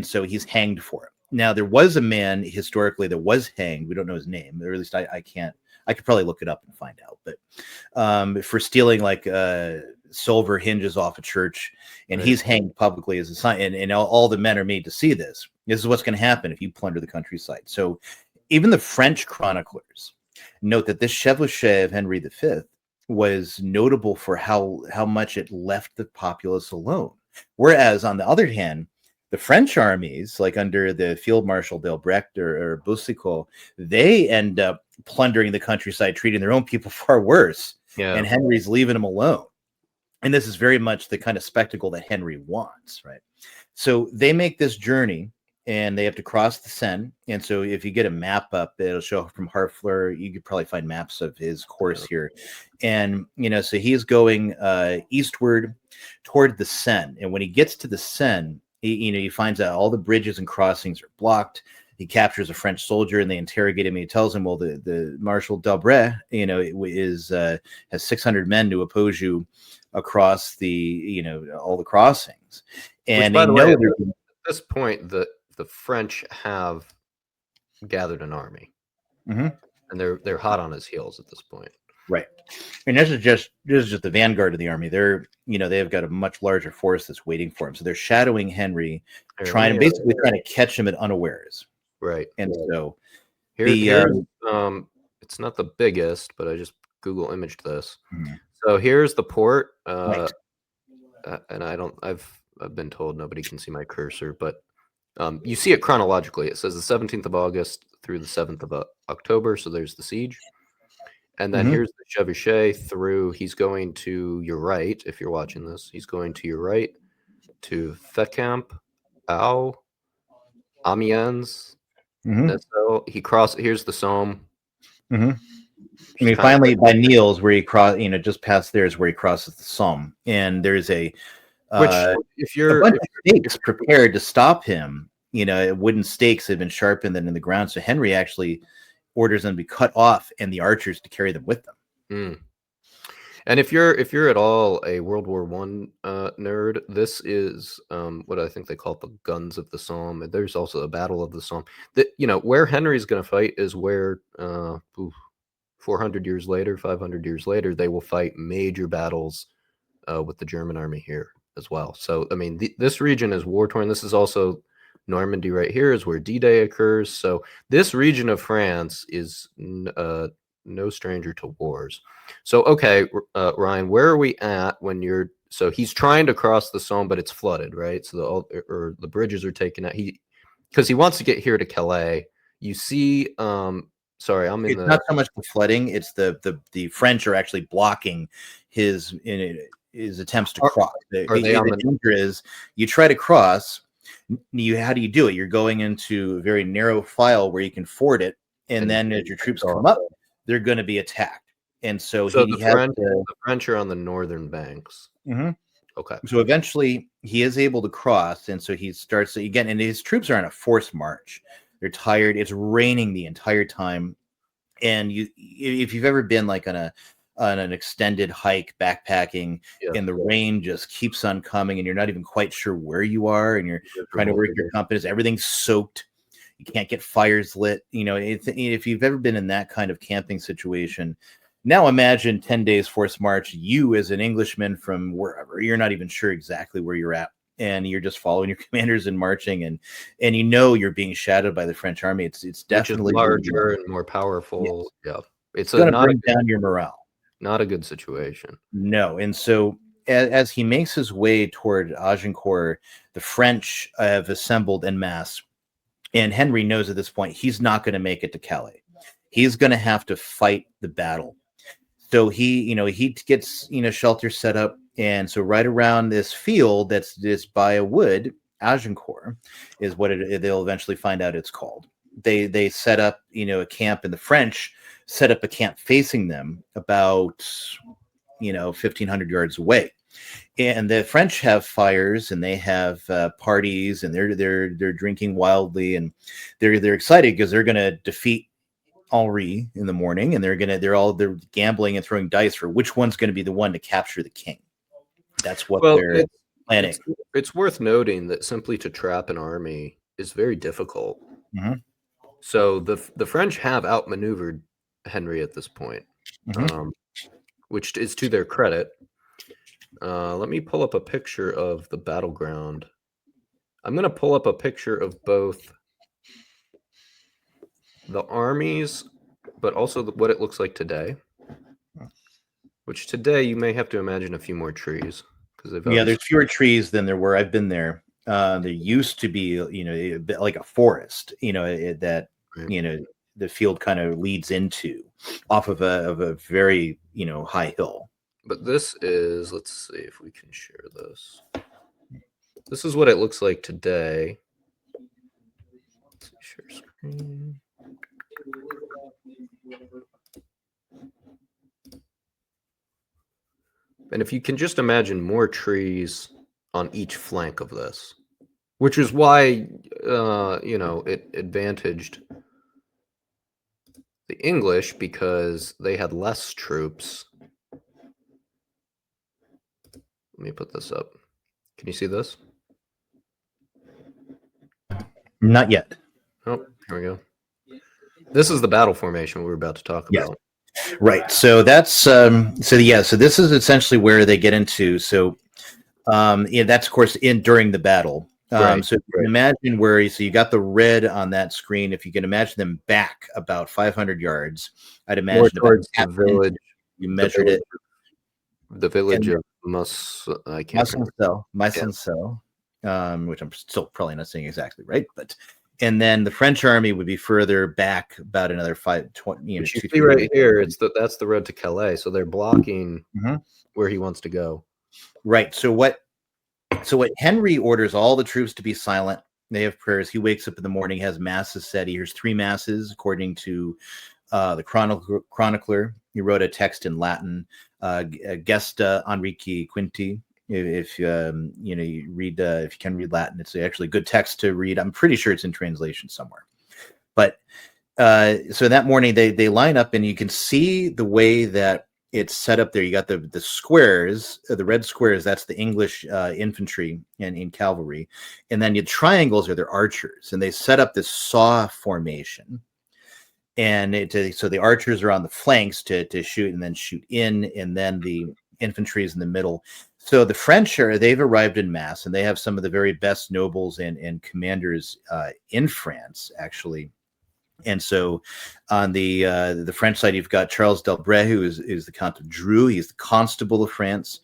so he's hanged for it. Now, there was a man historically that was hanged. We don't know his name, or at least I can't. I could probably look it up and find out. But for stealing like silver hinges off a church, and he's hanged publicly as a sign, and all the men are made to see this. This is what's going to happen if you plunder the countryside. So even the French chroniclers note that this chevauchée of Henry V was notable for how much it left the populace alone. Whereas on the other hand, the French armies, like under the Field Marshal d'Albrecht or Boucicaut, they end up plundering the countryside, treating their own people far worse. Yeah. And Henry's leaving them alone. And this is very much the kind of spectacle that Henry wants, right? So they make this journey, and they have to cross the Seine. And so if you get a map up, it'll show from Harfleur. You could probably find maps of his course here. And, so he's going eastward toward the Seine. And when he gets to the Seine, he finds out all the bridges and crossings are blocked. He captures a French soldier, and they interrogate him. And he tells him, well, the Marshal d'Albret, has 600 men to oppose you across the, all the crossings. And by the way, at this point, the French have gathered an army, and they're hot on his heels at this point. Right. And this is just the vanguard of the army. They're, they've got a much larger force that's waiting for him. So they're shadowing Henry, trying to catch him at unawares. Right. And so it's not the biggest, but I just Google imaged this. So here's the port. And I've been told nobody can see my cursor, but you see it chronologically. It says the 17th of August, through the 7th of October. So there's the siege. And then Mhm. here's the chevauchée through. He's going to your right. If you're watching this, he's going to your right to Fécamp, Au, Amiens, Mhm. Nessel. He crossed. Here's the Somme. Mhm. Which And is he kind of finally by Niels, where he cross, just past there is where he crosses the Somme, and there's which uh, if a you're bunch if, of if stakes prepared to stop him. Wooden stakes had been sharpened and in the ground, so Henry actually orders them to be cut off and the archers to carry them with them. mm. And if you're at all a World War One nerd, this is what I think they call it, the guns of the Somme. And there's also the Battle of the Somme. That where Henry's going to fight is where 400 years later, 500 years later, they will fight major battles with the German army here as well. So I mean, this region is war torn. This is also Normandy right here is where D-Day occurs. So this region of France is no stranger to wars. So okay, Ryan, where are we at when you're? So he's trying to cross the Somme, but it's flooded, right? So the bridges are taken out. Because he wants to get here to Calais. You see, sorry, I'm in It's the. not so much the flooding; it's the French are actually blocking his attempts to cross. Are they on The the? danger is you try to cross. How do you do it? You're going into a very narrow file where you can ford it, and then as your troops come up, they're going to be attacked. And so So he has to. the French are on the northern banks. Mhm. Okay. So eventually he is able to cross, and so he starts again, and his troops are on a forced march. They're tired. It's raining the entire time, and if you've ever been like on an extended hike backpacking, Yeah. and the rain just keeps on coming, and you're not even quite sure where you are, and you're trying to work your compass, everything's soaked. You can't get fires lit. If you've ever been in that kind of camping situation, now imagine 10 days forced march, you as an Englishman from wherever, you're not even sure exactly where you're at. And you're just following your commanders and marching, and you're being shadowed by the French army. It's definitely which is larger and more powerful. Yes. Yeah, it's Going to bring down your morale. not a good situation. No, and so as he makes his way toward Agincourt, the French have assembled en masse. And Henry knows at this point he's not going to make it to Calais. He's going to have to fight the battle. So he gets shelter set up, and so right around this field that's just by a wood, Agincourt is what they'll eventually find out it's called. They set up a camp, and the French set up a camp facing them about 1,500 yards away. And the French have fires, and they have parties, and they're drinking wildly, and they're excited because they're going to defeat Henri in the morning, and they're gambling and throwing dice for which one's going to be the one to capture the king. That's what they're planning. It's worth noting that simply to trap an army is very difficult. Mm-hmm. So the French have outmaneuvered Henry at this point, which is to their credit. Let me pull up a picture of the battleground. I'm going to pull up a picture of both the armies, but also what it looks like today. Which today you may have to imagine a few more trees because there's fewer trees than there were. I've been there. There used to be, a bit like a forest, that right. The field kind of leads into off of a very high hill. But this is, let's see if we can share this. This is what it looks like today. Let's see, share screen. And if you can just imagine more trees on each flank of this, which is why, it advantaged the English because they had less troops. Let me put this up. Can you see this? Not yet. Oh, here we go. This is the battle formation we were about to talk about. Right. So that's so this is essentially where they get into. So that's of course during the battle. Right. So you can imagine where you got the red on that screen. If you can imagine them back about 500 yards, I'd imagine more towards the village. You measured it. The village of Massencel, which I'm still probably not saying exactly right, but and then the French army would be further back about another 20, Which you 2, see 3 right here, that's the road to Calais. So they're blocking Mhm. where he wants to go. Right. So what Henry orders all the troops to be silent. They have prayers. He wakes up in the morning, has masses said. He hears 3 masses, according to the chronicler. He wrote a text in Latin, Gesta Enrique Quinti. If you read, if you can read Latin, it's actually a good text to read. I'm pretty sure it's in translation somewhere. But so that morning they line up, and you can see the way that it's set up there. You got the squares, the red squares. That's the English infantry and in cavalry, and then your triangles are their archers, and they set up this saw formation. And so the archers are on the flanks to shoot and then shoot in, and then the infantry is in the middle. So the French they've arrived in mass, and they have some of the very best nobles and commanders in France, actually. And so on the French side, you've got Charles d'Albret, who is the Count of Dreux. He's the Constable of France.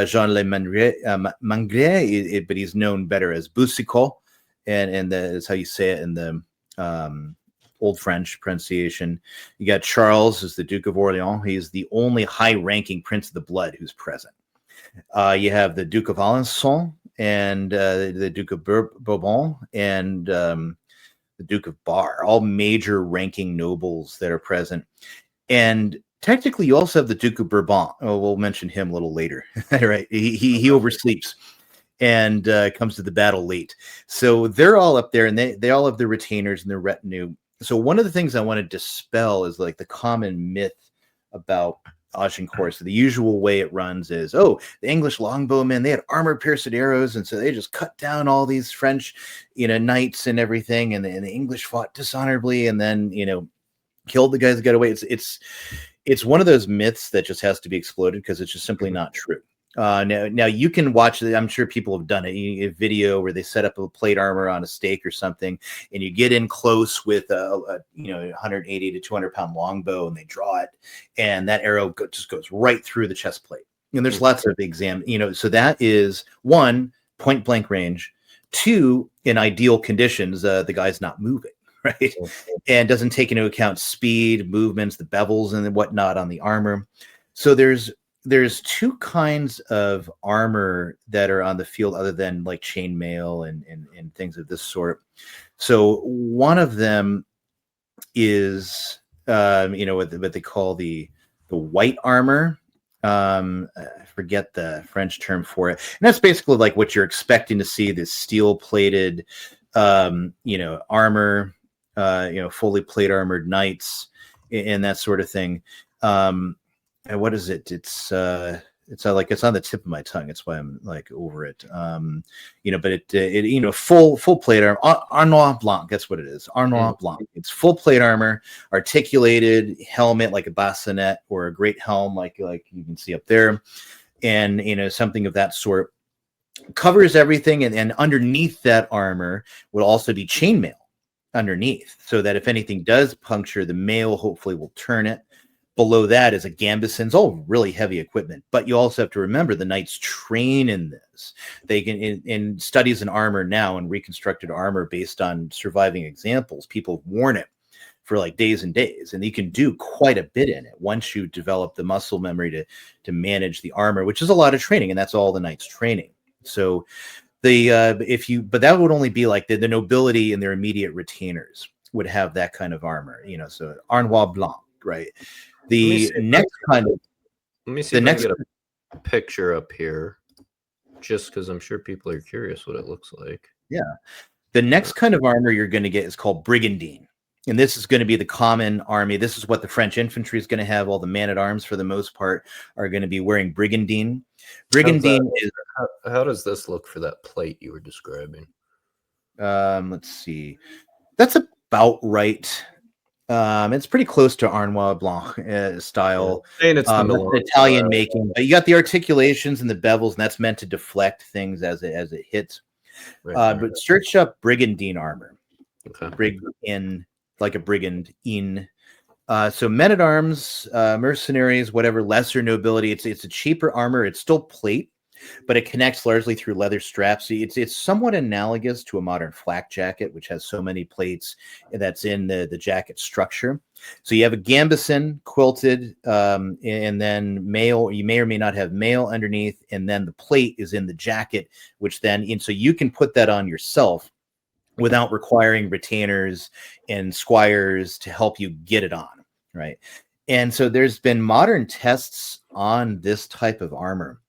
Jean Le Mangret, but he's known better as Boucicaut, and that's how you say it in the Old French pronunciation. You got Charles as the Duke of Orleans. He's the only high-ranking Prince of the Blood who's present. You have the Duke of Alençon and the Duke of Bourbon and the Duke of Bar, all major ranking nobles that are present. And technically, you also have the Duke of Bourbon. Oh, we'll mention him a little later. Right? He oversleeps and comes to the battle late. So they're all up there, and they all have their retainers and their retinue. So one of the things I want to dispel is like the common myth about Agincourt. So the usual way it runs is, the English longbowmen, they had armor-pierced arrows, and so they just cut down all these French, knights and everything, and the English fought dishonorably, and then, killed the guys that got away. It's one of those myths that just has to be exploded because it's just simply not true. Now you can watch it. I'm sure people have done it. A video where they set up a plate armor on a stake or something, and you get in close with a 180 to 200 pound longbow, and they draw it, and that arrow just goes right through the chest plate. And there's lots of exams. So that is 1, point blank range. 2, in ideal conditions, the guy's not moving, right, and doesn't take into account speed, movements, the bevels, and whatnot on the armor. So there's 2 kinds of armor that are on the field other than like chainmail and things of this sort. So one of them is what they call the white armor. I forget the French term for it. And that's basically like what you're expecting to see, this steel-plated armor, fully plate armored knights and that sort of thing. And what is it? It's like it's on the tip of my tongue. That's why I'm like over it. But it full plate armor, armoire blanc. That's what it is. Armoire blanc. It's full plate armor, articulated helmet like a bassinet or a great helm, like you can see up there, and something of that sort. Covers everything, and underneath that armor will also be chainmail underneath, so that if anything does puncture, the mail hopefully will turn it. Below that is a gambesons, all really heavy equipment. But you also have to remember the knights train in this. They can, in studies in armor now and reconstructed armor based on surviving examples, people have worn it for like days and days. And you can do quite a bit in it once you develop the muscle memory to manage the armor, which is a lot of training. And that's all the knights training. So but that would only be like the nobility and their immediate retainers would have that kind of armor, so armoire blanc, right? The next kind of, let me see if I can get a picture up here, just because I'm sure people are curious what it looks like. Yeah, the next kind of armor you're going to get is called brigandine, and this is going to be the common army. This is what the French infantry is going to have. All the man-at-arms, for the most part, are going to be wearing brigandine. Brigandine is. How does this look for that plate you were describing? Let's see. That's about right. It's pretty close to Armoire Blanc style. And it's the Italian making, but you got the articulations and the bevels, and that's meant to deflect things as it hits. But search up brigandine armor. Okay. Brig in, like a brigand in. So men at arms, mercenaries, whatever, lesser nobility. It's a cheaper armor. It's still plate, but it connects largely through leather straps. So it's somewhat analogous to a modern flak jacket, which has so many plates that's in the jacket structure. So you have a gambeson quilted, and then mail. You may or may not have mail underneath, and then the plate is in the jacket, which then, and so you can put that on yourself without requiring retainers and squires to help you get it on, right? And so there's been modern tests on this type of armor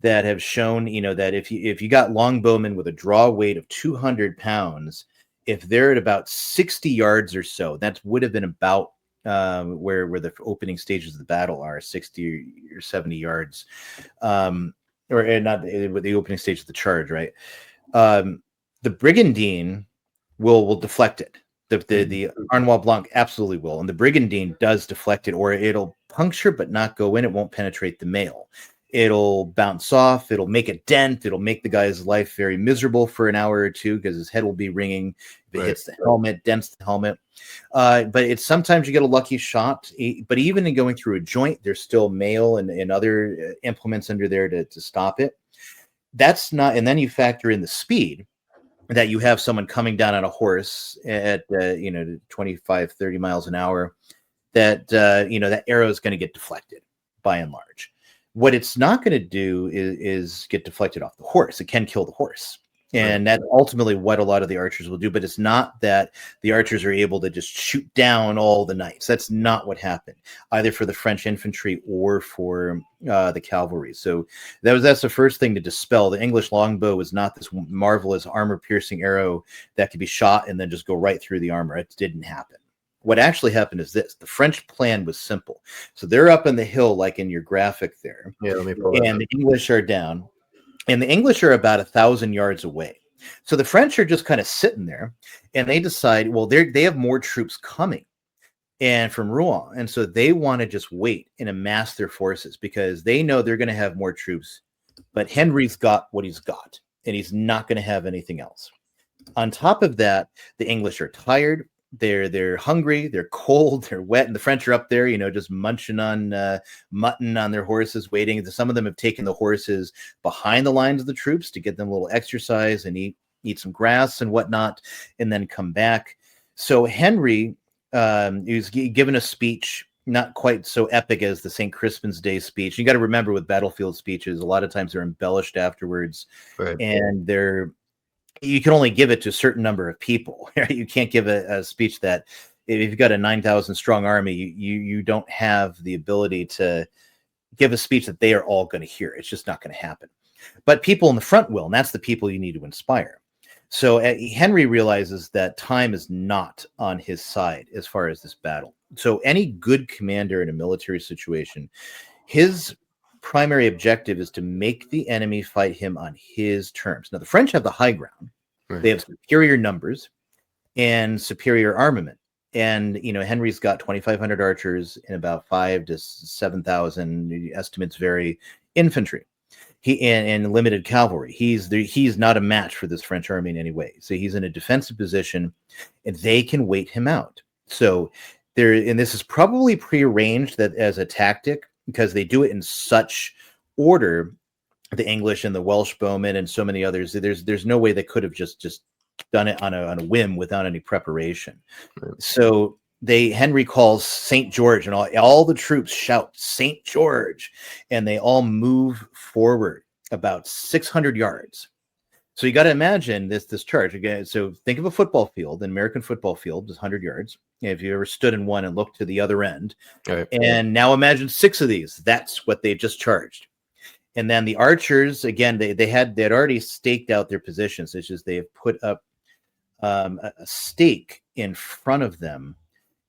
that have shown, that if you got longbowmen with a draw weight of 200 pounds, if they're at about 60 yards or so, that would have been about where the opening stages of the battle are, 60 or 70 yards, or not the opening stage of the charge, right? The brigandine will deflect it. The Arnois Blanc absolutely will, and the brigandine does deflect it, or it'll puncture but not go in. It won't penetrate the mail. It'll bounce off. It'll make a dent. It'll make the guy's life very miserable for an hour or two because his head will be ringing. If it hits the helmet, dents the helmet. But it's sometimes you get a lucky shot. But even in going through a joint, there's still mail and other implements under there to stop it. That's not, and then you factor in the speed that you have someone coming down on a horse at 25, 30 miles an hour, that that arrow is going to get deflected by and large. What it's not going to do is get deflected off the horse. It can kill the horse. And that's ultimately what a lot of the archers will do. But it's not that the archers are able to just shoot down all the knights. That's not what happened, either for the French infantry or for the cavalry. So that's the first thing to dispel. The English longbow was not this marvelous armor-piercing arrow that could be shot and then just go right through the armor. It didn't happen. What actually happened is this. The French plan was simple. So they're up on the hill, like in your graphic there. Yeah, let me pull that and up. The English are down. And the English are about 1,000 yards away. So the French are just kind of sitting there, and they decide, well, they have more troops coming and from Rouen. And so they want to just wait and amass their forces because they know they're going to have more troops. But Henry's got what he's got, and he's not going to have anything else. On top of that, the English are tired. They're hungry, they're cold, they're wet, and the French are up there, just munching on mutton on their horses, waiting. Some of them have taken the horses behind the lines of the troops to get them a little exercise and eat some grass and whatnot, and then come back. So Henry, he was given a speech, not quite so epic as the St. Crispin's Day speech. You got to remember with battlefield speeches, a lot of times they're embellished afterwards, and you can only give it to a certain number of people. You can't give a speech that, if you've got a 9,000 strong army, you don't have the ability to give a speech that they are all going to hear. It's just not going to happen. But people in the front will, and that's the people you need to inspire. So Henry realizes that time is not on his side as far as this battle. So any good commander in a military situation, his primary objective is to make the enemy fight him on his terms. Now, the French have the high ground. They have superior numbers and superior armament. And, Henry's got 2,500 archers and about 5,000 to 7,000, estimates vary, infantry. And limited cavalry. He's not a match for this French army in any way. So he's in a defensive position, and they can wait him out. So and this is probably prearranged that as a tactic, because they do it in such order, the English and the Welsh bowmen and so many others. There's no way they could have just done it on a whim without any preparation. So Henry calls St. George, and all the troops shout St. George, and they all move forward about 600 yards. So you got to imagine this charge again. So think of a football field, an American football field is 100 yards. If you ever stood in one and looked to the other end, and now imagine 6 of these. That's what they just charged. And then the archers, again, they had already staked out their positions. It's just they have put up a stake in front of them,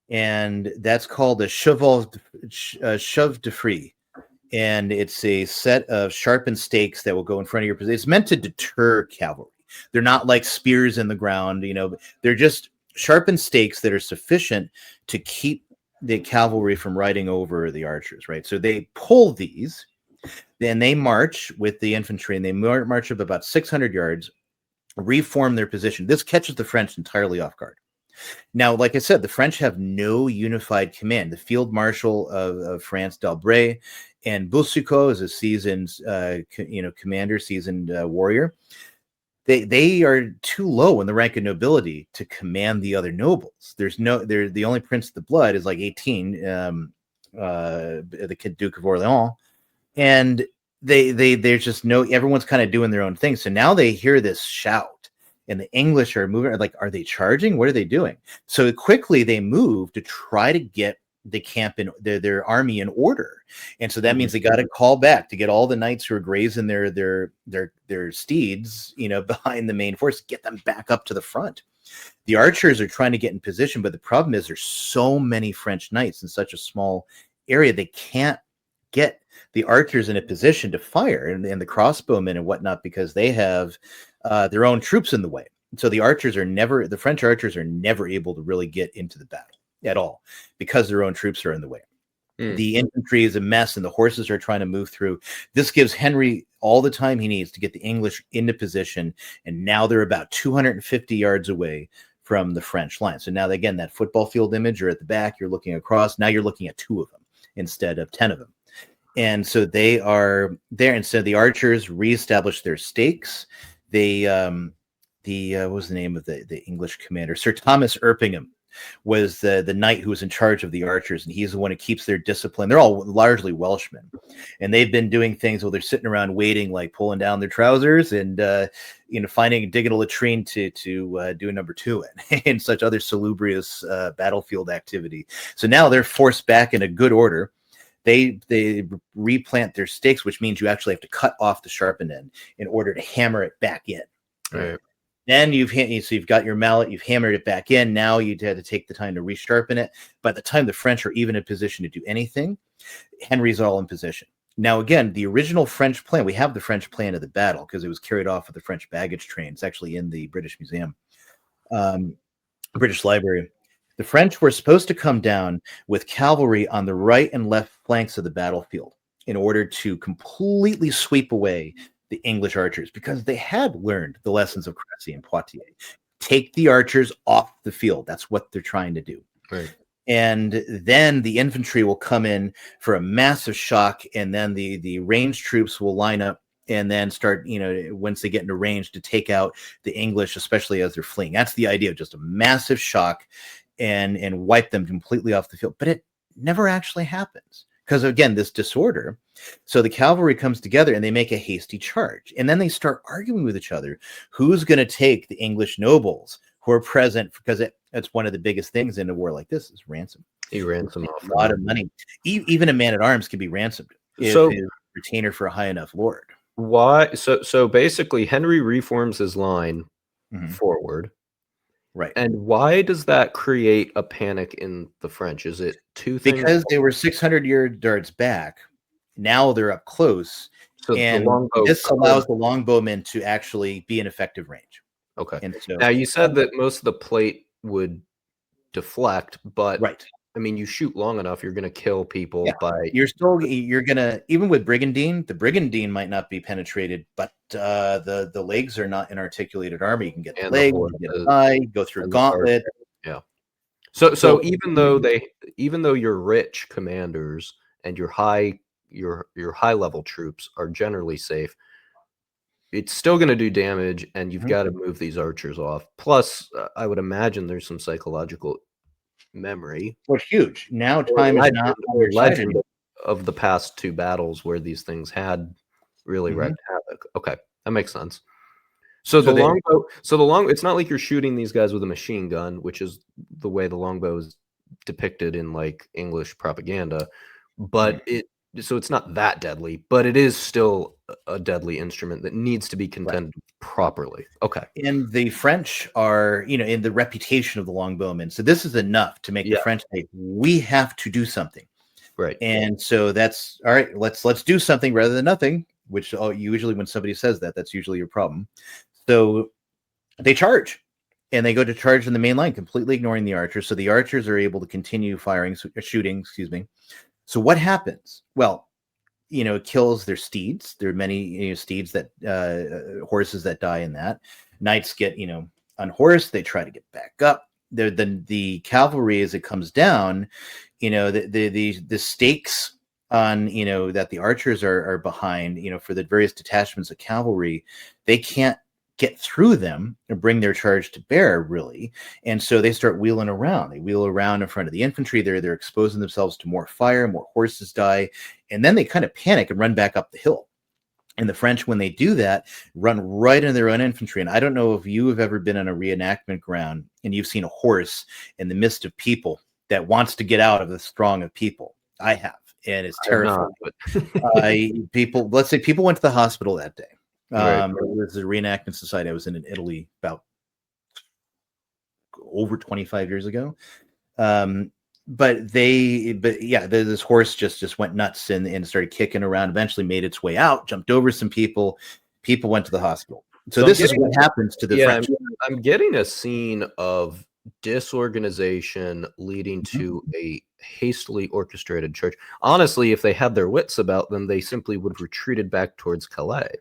and that's called a shove de frise. And it's a set of sharpened stakes that will go in front of your position. It's meant to deter cavalry. They're not like spears in the ground, they're just sharpened stakes that are sufficient to keep the cavalry from riding over the archers, right? So they pull these, then they march with the infantry, and they march up about 600 yards, reform their position. This catches the French entirely off guard. Now, like I said, the French have no unified command. The field marshal of France, d'Albret, and Busuko is a seasoned, commander, seasoned warrior. They are too low in the rank of nobility to command the other nobles. They're the only prince of the blood is like 18, the kid Duke of Orleans, and there's just no, everyone's kind of doing their own thing. So now they hear this shout, and the English are moving. Like, are they charging? What are they doing? So quickly they move to try to get the camp in their army in order, and so that means they got to call back to get all the knights who are grazing their steeds, behind the main force, get them back up to the front. The archers are trying to get in position, but the problem is there's so many French knights in such a small area, they can't get the archers in a position to fire, and the crossbowmen and whatnot, because they have their own troops in the way. So the French archers are never able to really get into the battle at all because their own troops are in the way. The infantry is a mess, and the horses are trying to move through. This gives Henry all the time he needs to get the English into position, and now they're about 250 yards away from the French line. So now, again, that football field image, you're at the back, you're looking across. Now you're looking at 2 of them instead of 10 of them. And so they are there. Instead, the archers reestablish their stakes. They, what was the name of the English commander? Sir Thomas Erpingham was the knight who was in charge of the archers, and he's the one who keeps their discipline. They're all largely Welshmen, and they've been doing things while they're sitting around waiting, like pulling down their trousers and digging a latrine to do a number 2 in such other salubrious battlefield activity. So now they're forced back in a good order. They replant their stakes, which means you actually have to cut off the sharpened end in order to hammer it back in. Right. Then you've got your mallet, you've hammered it back in. Now you had to take the time to resharpen it. By the time the French are even in position to do anything, Henry's all in position. Now, again, the original French plan, we have the French plan of the battle because it was carried off of the French baggage train. It's actually in the British Museum, British Library. The French were supposed to come down with cavalry on the right and left flanks of the battlefield in order to completely sweep away the English archers, because they had learned the lessons of Crécy and Poitiers. Take the archers off the field. That's what they're trying to do. Right. And then the infantry will come in for a massive shock, and then the ranged troops will line up and then start, once they get into range, to take out the English, especially as they're fleeing. That's the idea of just a massive shock and wipe them completely off the field. But it never actually happens because, again, this disorder. So the cavalry comes together and they make a hasty charge, and then they start arguing with each other who's going to take the English nobles who are present, because that's one of the biggest things in a war like this is ransom. You ransom off a lot of money. Even a man at arms can be ransomed if his retainer for a high enough lord. Why? So basically, Henry reforms his line forward. Right. And why does that create a panic in the French? Is it 2 things? Because they were 600 yards back. Now they're up close. So and this allows the longbowmen to actually be in effective range. Okay. And so, now, you said that most of the plate would deflect, but right. I mean, you shoot long enough, you're going to kill people by... You're going to, even with brigandine, the brigandine might not be penetrated, but the legs are not an articulated armor. You can get the leg, get an eye, go through a gauntlet. Yeah. So even though your rich commanders and your high level troops are generally safe, it's still going to do damage, and you've got to move these archers off. Plus, I would imagine there's some psychological memory. Well, huge. Now time is not the legend of the past 2 battles where these things had really wreaked havoc. Okay, that makes sense. So the longbow, it's not like you're shooting these guys with a machine gun, which is the way the longbow is depicted in like English propaganda, but so it's not that deadly, but it is still a deadly instrument that needs to be contended properly. Okay. And the French are, in the reputation of the longbowmen. So this is enough to make the French say, we have to do something. Right. And so that's all right. Let's do something rather than nothing, which usually when somebody says that, that's usually your problem. So they charge, and they go to charge in the main line, completely ignoring the archers. So the archers are able to continue shooting. So what happens? Well, it kills their steeds. There are many steeds that horses that die in that. Knights get unhorsed. They try to get back up. The cavalry, as it comes down, the stakes on, that the archers are behind, for the various detachments of cavalry, they can't get through them and bring their charge to bear, really. And so they start wheeling around. They wheel around in front of the infantry. They're exposing themselves to more fire, more horses die. And then they kind of panic and run back up the hill. And the French, when they do that, run right into their own infantry. And I don't know if you have ever been on a reenactment ground and you've seen a horse in the midst of people that wants to get out of the throng of people. I have, and it's terrifying. Let's say people went to the hospital that day. It was a reenactment society. I was in Italy about over 25 years ago. This horse just went nuts and started kicking around, eventually made its way out, jumped over some people went to the hospital. So this is what happens to the French. I'm getting a scene of disorganization leading to a hastily orchestrated charge. Honestly, if they had their wits about them, they simply would have retreated back towards Calais.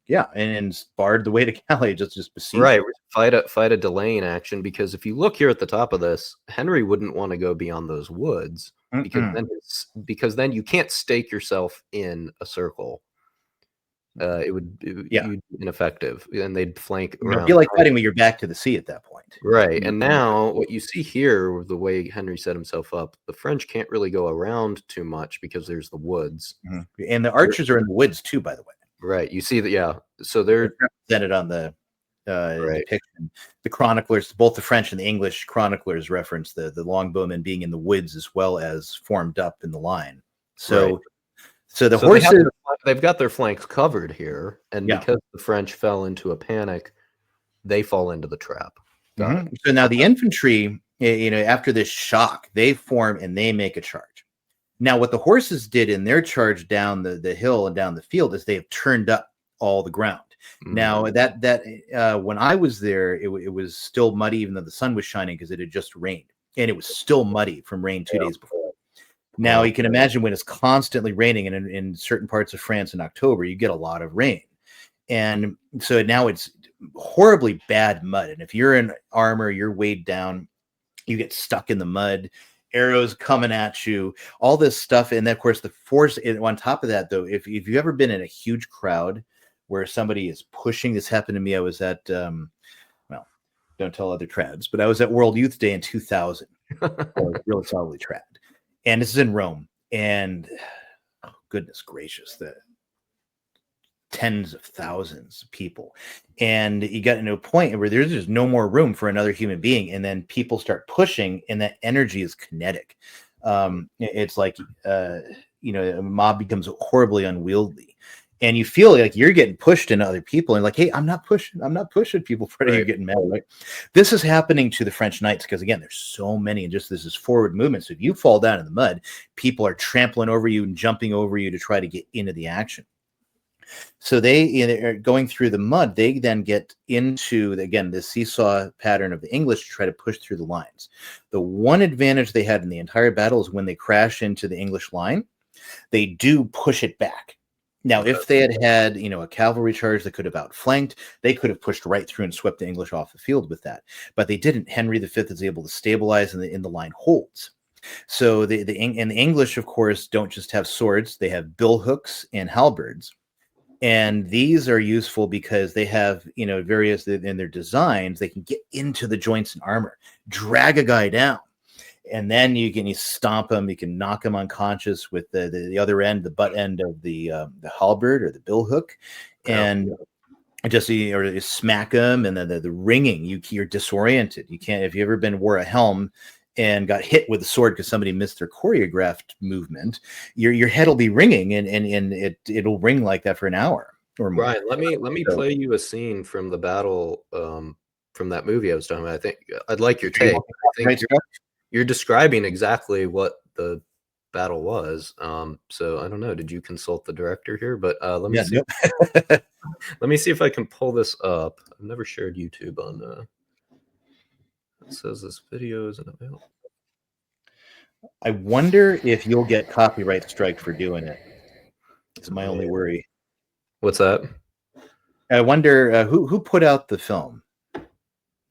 Yeah, and barred the way to Calais, just besieged. Right, fight a delaying action, because if you look here at the top of this, Henry wouldn't want to go beyond those woods because then you can't stake yourself in a circle. It would be ineffective, and they'd flank around. It'd be like fighting with your back to the sea at that point. Right, and now what you see here, the way Henry set himself up, the French can't really go around too much because there's the woods. And the archers are in the woods too, by the way. Right, you see that, so they're represented on the depiction. The chroniclers, both the French and the English chroniclers, reference the longbowmen being in the woods as well as formed up in the line. So the horses, they've got their flanks covered here, and because the French fell into a panic, they fall into the trap. So now the infantry, after this shock, they form and they make a charge. Now, what the horses did in their charge down the hill and down the field is they have turned up all the ground. Now, that when I was there, it was still muddy, even though the sun was shining, because it had just rained, and it was still muddy from rain 2 days before. Now, you can imagine when it's constantly raining, and in certain parts of France in October, you get a lot of rain. And so now it's horribly bad mud. And if you're in armor, you're weighed down, you get stuck in the mud, arrows coming at you, all this stuff. And then, of course, the force on top of that, though, if you've ever been in a huge crowd where somebody is pushing, this happened to me. I was at, well, don't tell other trads, but I was at World Youth Day in 2000. Really solidly trad. And this is in Rome. And goodness gracious, the tens of thousands of people. And you got into a point where there's just no more room for another human being. And then people start pushing, and that energy is kinetic. It's like, a mob becomes horribly unwieldy. And you feel like you're getting pushed into other people, and like, hey, I'm not pushing people for you getting mad. Right? This is happening to the French knights because, again, there's so many, and just this is forward movement. So if you fall down in the mud, people are trampling over you and jumping over you to try to get into the action. So they are going through the mud. They then get into, again, the seesaw pattern of the English to try to push through the lines. The one advantage they had in the entire battle is when they crash into the English line, they do push it back. Now, if they had a cavalry charge that could have outflanked, they could have pushed right through and swept the English off the field with that. But they didn't. Henry V is able to stabilize, and the line holds. So the English, of course, don't just have swords. They have billhooks and halberds. And these are useful because they have, various in their designs, they can get into the joints and armor, drag a guy down. And then you can stomp him. You can knock him unconscious with the other end, the butt end of the halberd or the billhook, and just or smack him. And then the ringing, you're disoriented. You can't. If you ever wore a helm and got hit with a sword because somebody missed their choreographed movement, your head will be ringing, and it'll ring like that for an hour or more. Brian, let me play you a scene from the battle from that movie I was talking about. I think I'd like your take. I think you're describing exactly what the battle was. So I don't know. Did you consult the director here? But let me see. Let me see if I can pull this up. I've never shared YouTube on. It says this video isn't available. I wonder if you'll get copyright strike for doing it. It's my only worry. What's that? I wonder who put out the film. Do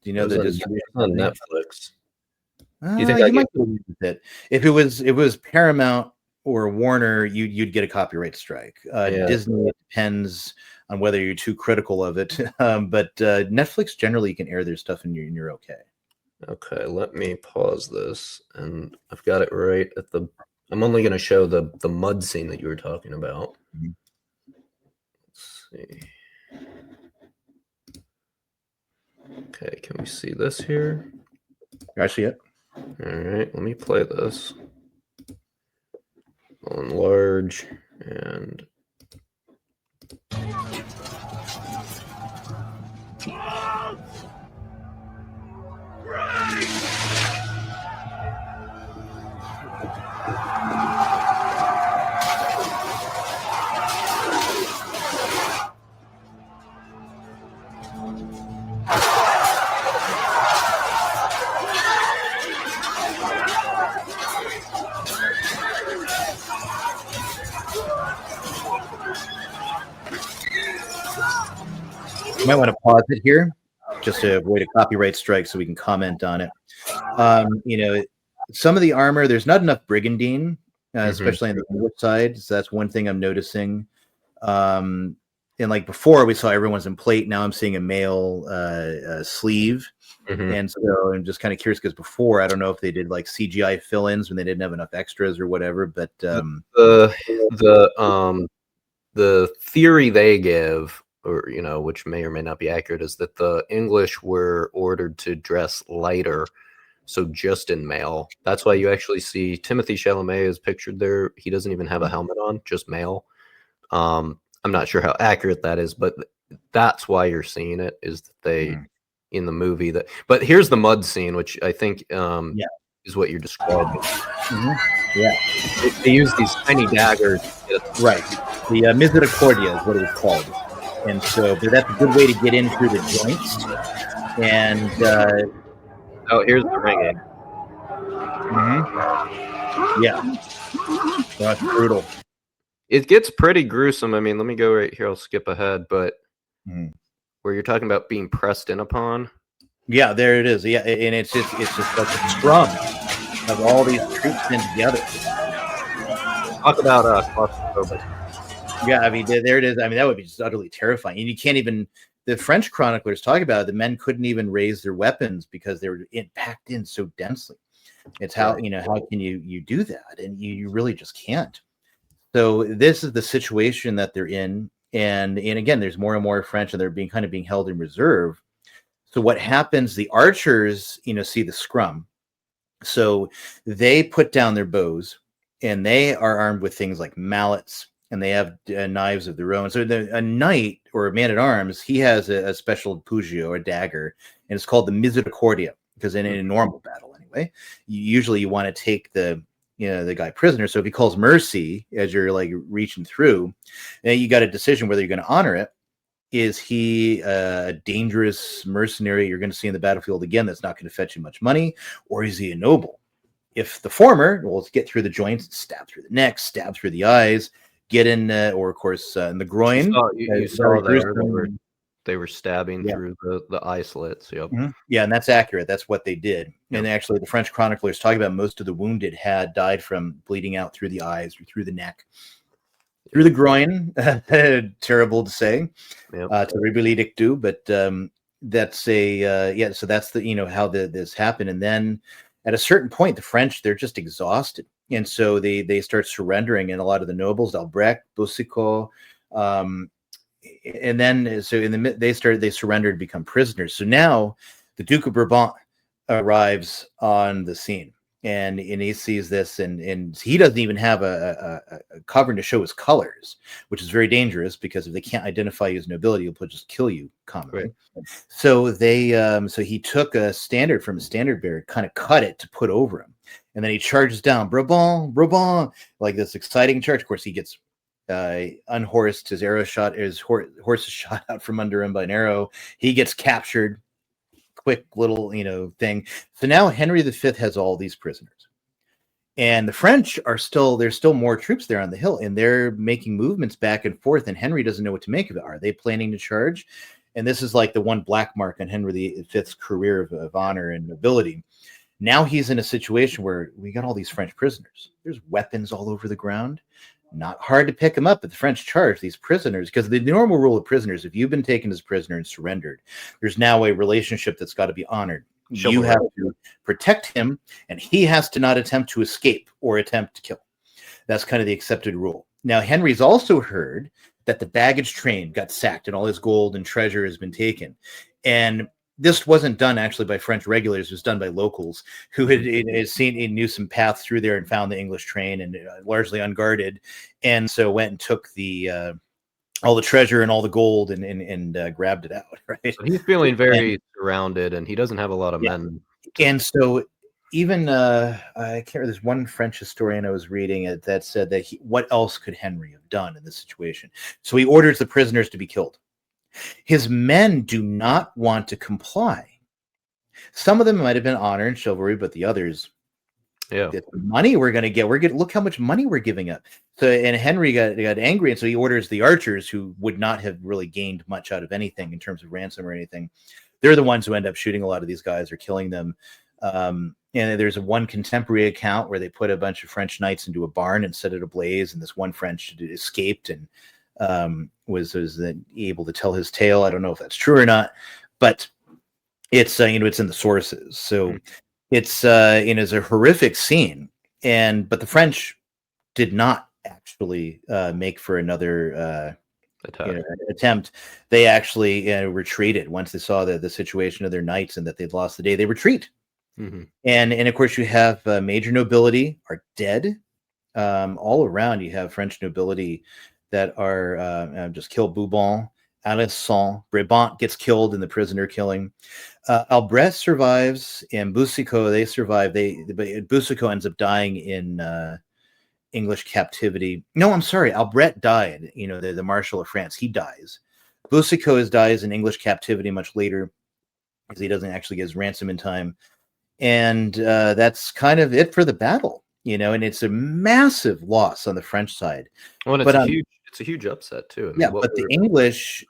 you know the distribution on Netflix? You think I might believe it? If it was Paramount, or Warner, you'd get a copyright strike. Disney, it depends on whether you're too critical of it. But Netflix, generally, you can air their stuff and you're okay. Okay, let me pause this, and I've got it right at the. I'm only going to show the mud scene that you were talking about. Let's see. Okay, can we see this here? I see it. All right, let me play this. I'll enlarge and. You might want to pause it here just to avoid a copyright strike so we can comment on it. Some of the armor, there's not enough brigandine, especially on the English side. So that's one thing I'm noticing. And like before, we saw everyone's in plate. Now I'm seeing a male sleeve. And so I'm just kind of curious because before, I don't know if they did like CGI fill-ins when they didn't have enough extras or whatever. But the theory they give, or which may or may not be accurate, is that the English were ordered to dress lighter, so just in male. That's why you actually see Timothy Chalamet is pictured there. He doesn't even have a helmet on, just male. I'm not sure how accurate that is, but that's why you're seeing it, is that they in the movie that. But here's the mud scene, which I think is what you're describing. Yeah, they use these tiny daggers. Right, the misericordia is what it's called. And so, but that's a good way to get in through the joints. And here's the ringing. Yeah, that's brutal. It gets pretty gruesome. I mean, let me go right here. I'll skip ahead, but where you're talking about being pressed in upon. Yeah, there it is. Yeah, and it's just like a scrum of all these troops in together. Talk about claustrophobic. Yeah, I mean, there it is. I mean, that would be just utterly terrifying. And you can't even. The French chroniclers talk about it. The men couldn't even raise their weapons because they were packed in so densely. It's how how can you do that? And you really just can't. So this is the situation that they're in, and again, there's more and more French, and they're being held in reserve. So what happens? The archers, see the scrum, so they put down their bows, and they are armed with things like mallets. And they have knives of their own. So a knight or a man-at-arms, he has a special pugio or dagger, and it's called the misericordia, because in a normal battle anyway, usually you want to take the guy prisoner. So if he calls mercy as you're like reaching through, then you got a decision whether you're going to honor it. Is he a dangerous mercenary you're going to see in the battlefield again that's not going to fetch you much money, or is he a noble? If the former, well, let's get through the joints, stab through the neck, stab through the eyes, get in, or of course in the groin. You saw there they were stabbing through the eye slits. Yep. Yeah, and that's accurate. That's what they did. And actually, the French chroniclers talk about most of the wounded had died from bleeding out through the eyes or through the neck, through the groin. Terrible to say, to really dictu, but that's So that's the how this happened, and then at a certain point, the French, they're just exhausted. And so they start surrendering, and a lot of the nobles, Albrecht, Boucicaut, and then so they surrendered, become prisoners. So now the Duke of Bourbon arrives on the scene, and he sees this, and he doesn't even have a covering to show his colors, which is very dangerous, because if they can't identify you as nobility, he'll just kill you commonly. Right. So so he took a standard from a standard bearer, kind of cut it to put over him. And then he charges down, Bourbon, like this exciting charge. Of course, he gets unhorsed. His horse is shot out from under him by an arrow. He gets captured. Quick little, thing. So now Henry V has all these prisoners, and the French there's still more troops there on the hill, and they're making movements back and forth. And Henry doesn't know what to make of it. Are they planning to charge? And this is like the one black mark on Henry V's career of honor and nobility. Now he's in a situation where we got all these French prisoners. There's weapons all over the ground. Not hard to pick them up, but the French charge these prisoners, because the normal rule of prisoners, if you've been taken as prisoner and surrendered, there's now a relationship that's got to be honored. You have to protect him, and he has to not attempt to escape or attempt to kill. That's kind of the accepted rule. Now, Henry's also heard that the baggage train got sacked and all his gold and treasure has been taken. And this wasn't done actually by French regulars. It was done by locals who had knew some paths through there and found the English train, and largely unguarded. And so went and took all the treasure and all the gold and grabbed it out. Right. So he's feeling very surrounded, and he doesn't have a lot of men. And so even I can't remember, there's one French historian I was reading that said that what else could Henry have done in this situation? So he orders the prisoners to be killed. His men do not want to comply. Some of them might have been honor and chivalry, but the others, the money we're going to get, look how much money we're giving up. So, and Henry got angry, and so he orders the archers, who would not have really gained much out of anything in terms of ransom or anything. They're the ones who end up shooting a lot of these guys or killing them. And there's one contemporary account where they put a bunch of French knights into a barn and set it ablaze, and this one French escaped and was able to tell his tale. I don't know if that's true or not, but it's it's in the sources. So it's it's a horrific scene, but the French did not actually make for another attempt. They actually retreated once they saw the situation of their knights and that they'd lost the day. They retreat. And of course you have major nobility are dead all around. You have French nobility that are just killed. Bourbon, Alençon, Brabant gets killed in the prisoner killing. Albret survives, and Boucicaut, they survive. But Boucicaut ends up dying in English captivity. No, I'm sorry. Albret died. The Marshal of France. He dies. Boucicaut dies in English captivity much later because he doesn't actually get his ransom in time. And that's kind of it for the battle. And it's a massive loss on the French side. Well, it's a huge upset too. I mean, but the English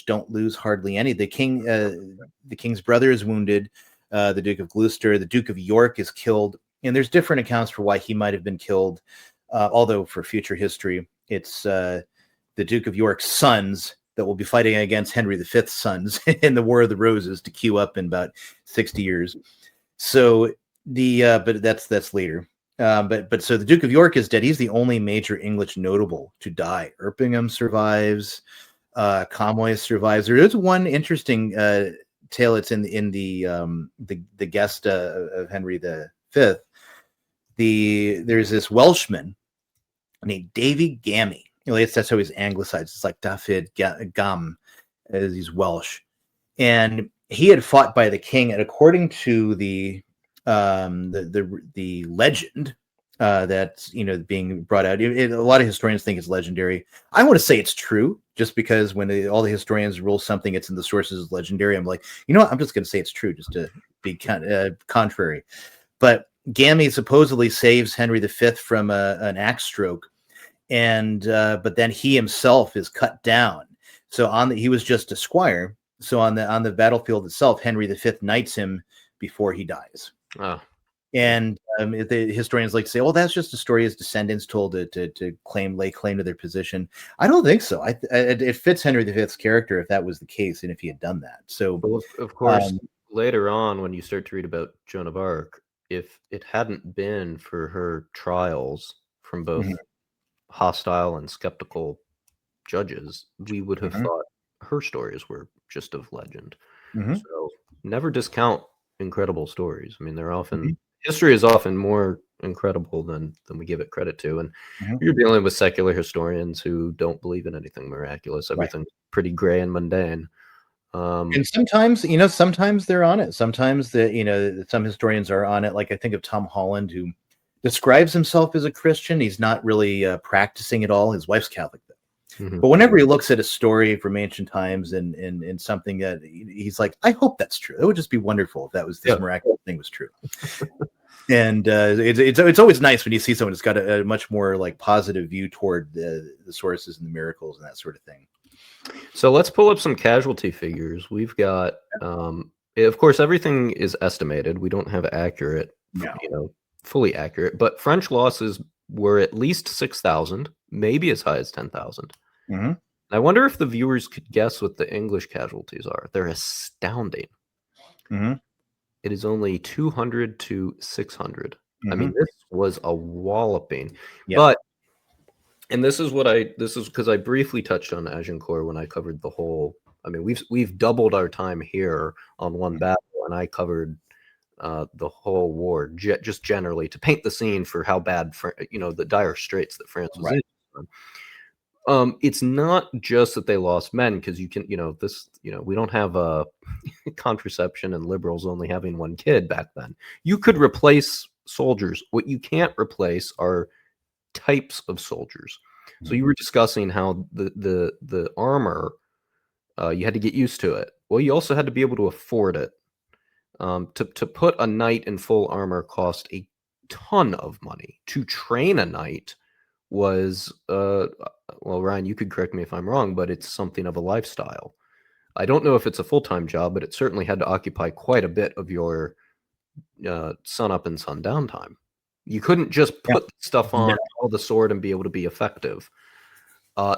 don't lose hardly any. The king's brother is wounded. The Duke of Gloucester, the Duke of York is killed, and there's different accounts for why he might have been killed. Although for future history, it's the Duke of York's sons that will be fighting against Henry V's sons in the War of the Roses to queue up in about 60 years. So but that's later. But so the Duke of York is dead. He's the only major English notable to die. Erpingham survives. Camoys survives. There is one interesting tale. It's in the guest of Henry V. There's this Welshman named Davy Gammy. That's how he's anglicized. It's like Dafydd Gam, as he's Welsh, and he had fought by the king. And according to the legend that's being brought out, a lot of historians think it's legendary. I want to say it's true, just because when all the historians rule something, it's in the sources as legendary. I'm like, what? I'm just going to say it's true, just to be contrary. But Gammy supposedly saves Henry V from an axe stroke, and but then he himself is cut down. So he was just a squire. So on the battlefield itself, Henry V knights him before he dies. Oh. And the historians like to say, well, that's just a story his descendants told to lay claim to their position. I don't think so. It fits Henry V's character if that was the case, and if he had done that. So, of course, later on, when you start to read about Joan of Arc, if it hadn't been for her trials from both hostile and skeptical judges, we would have thought her stories were just of legend. So never discount incredible stories. I mean, they're often history is often more incredible than we give it credit to. And you're dealing with secular historians who don't believe in anything miraculous. Everything's pretty gray and mundane. And sometimes, sometimes they're on it. Sometimes some historians are on it. Like I think of Tom Holland, who describes himself as a Christian. He's not really practicing at all. His wife's Catholic, though. But whenever he looks at a story from ancient times and something that he's like, I hope that's true. It would just be wonderful if that was this miraculous thing was true. And it's always nice when you see someone who's got a much more like positive view toward the sources and the miracles and that sort of thing. So let's pull up some casualty figures. We've got Of course, everything is estimated. We don't have accurate, No. fully accurate. But French losses were at least 6,000, maybe as high as 10,000. Mm-hmm. I wonder if the viewers could guess what the English casualties are. They're astounding. Mm-hmm. It is only 200 to 600. I Mm-hmm. mean, this was a walloping. Yeah. But, and this is because I briefly touched on Agincourt when I covered the whole. I mean, we've doubled our time here on one battle, and I covered the whole war just generally to paint the scene for how bad, the dire straits that France was in. It's not just that they lost men, because you can, we don't have a contraception and liberals only having one kid back then. You could replace soldiers. What you can't replace are types of soldiers. So you were discussing how the armor, you had to get used to it. Well, you also had to be able to afford it. To put a knight in full armor cost a ton of money. To train a knight was, well, Ryan, you could correct me if I'm wrong, but it's something of a lifestyle. I don't know if it's a full-time job, but it certainly had to occupy quite a bit of your sun up and sun down time. You couldn't just put stuff on, all the sword, and be able to be effective.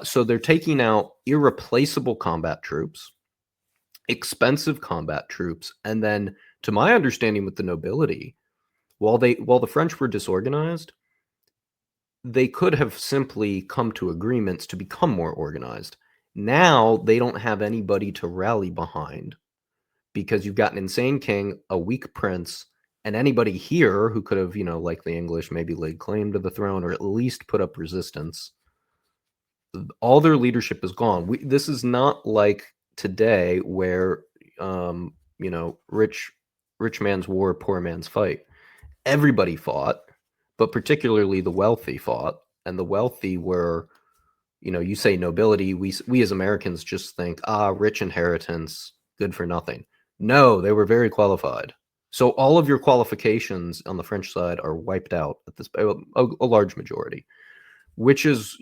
So they're taking out irreplaceable combat troops, expensive combat troops, and then, to my understanding, with the nobility, while the French were disorganized, they could have simply come to agreements to become more organized. Now they don't have anybody to rally behind, because you've got an insane king, a weak prince, and anybody here who could have, like the English, maybe laid claim to the throne or at least put up resistance. All their leadership is gone. This is not like today where, rich man's war, poor man's fight. Everybody fought, but particularly the wealthy fought, and the wealthy were, you say nobility. We as Americans just think, rich inheritance, good for nothing. No, they were very qualified. So all of your qualifications on the French side are wiped out at this, a large majority, which is,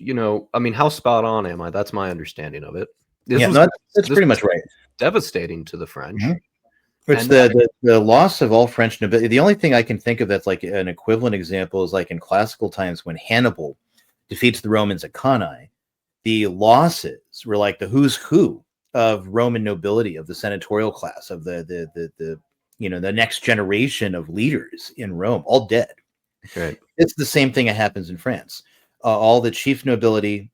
I mean, how spot on am I? That's my understanding of it. That's pretty much right. Devastating to the French. Mm-hmm. It's the loss of all French nobility. The only thing I can think of that's like an equivalent example is like in classical times when Hannibal defeats the Romans at Cannae. The losses were like the who's who of Roman nobility, of the senatorial class, of the next generation of leaders in Rome, all dead. Right. It's the same thing that happens in France. All the chief nobility,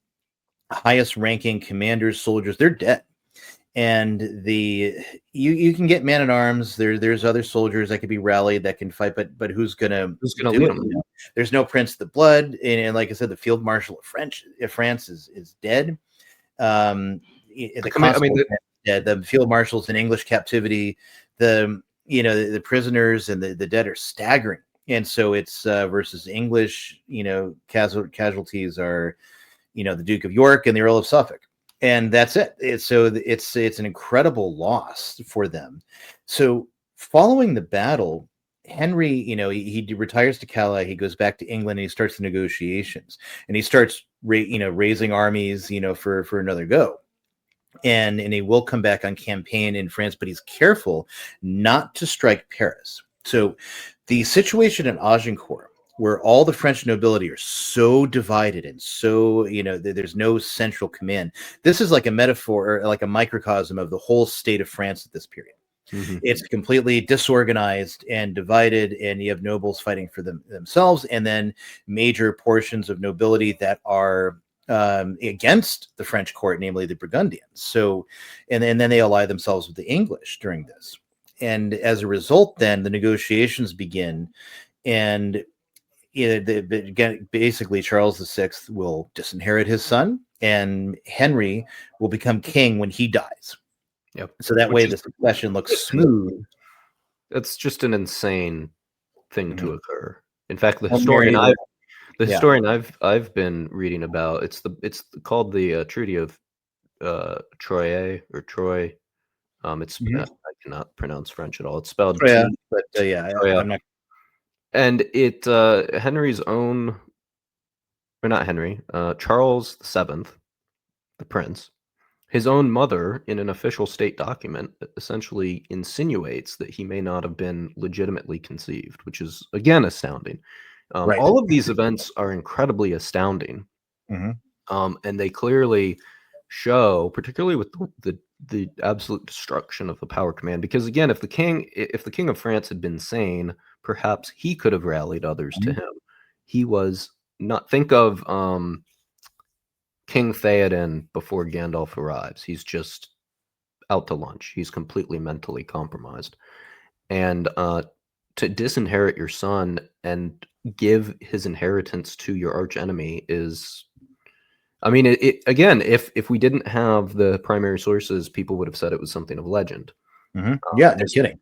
highest ranking commanders, soldiers, they're dead. And you can get man at arms. There's other soldiers that could be rallied that can fight, but who's gonna lead them? There's no Prince of the Blood, and like I said, the Field Marshal of France is dead. The constable is dead. The Field Marshal's in English captivity. The prisoners and the dead are staggering, and so it's versus English. Casualties are, the Duke of York and the Earl of Suffolk. And that's it. It's an incredible loss for them. So following the battle, Henry, he retires to Calais. He goes back to England and he starts the negotiations. And he starts, raising armies, for another go. And he will come back on campaign in France, but he's careful not to strike Paris. So the situation in Agincourt, where all the French nobility are so divided and so, there's no central command. This is like a metaphor, or like a microcosm of the whole state of France at this period. Mm-hmm. It's completely disorganized and divided, and you have nobles fighting for themselves, and then major portions of nobility that are against the French court, namely the Burgundians. So, and then they ally themselves with the English during this. And as a result, then the negotiations begin, and basically Charles VI will disinherit his son, and Henry will become king when he dies. Yep. So that way the succession looks smooth. That's just an insane thing to occur. In fact, the historian I've been reading about, it's called the Treaty of Troyes or Troy. I cannot pronounce French at all. It's spelled Troyes, but I'm not. And it Henry's own, or not Henry, Charles VII, the prince, His own mother, in an official state document, essentially insinuates that he may not have been legitimately conceived, which is, again, astounding. Right. All of these events are incredibly astounding, and they clearly show, particularly with the absolute destruction of the power command, because again, if the king of France had been sane, perhaps he could have rallied others to him. He was not. Think of King Theoden before Gandalf arrives. He's just out to lunch. He's completely mentally compromised. And to disinherit your son and give his inheritance to your archenemy is, I mean, again, if we didn't have the primary sources, people would have said it was something of legend. Yeah, no kidding.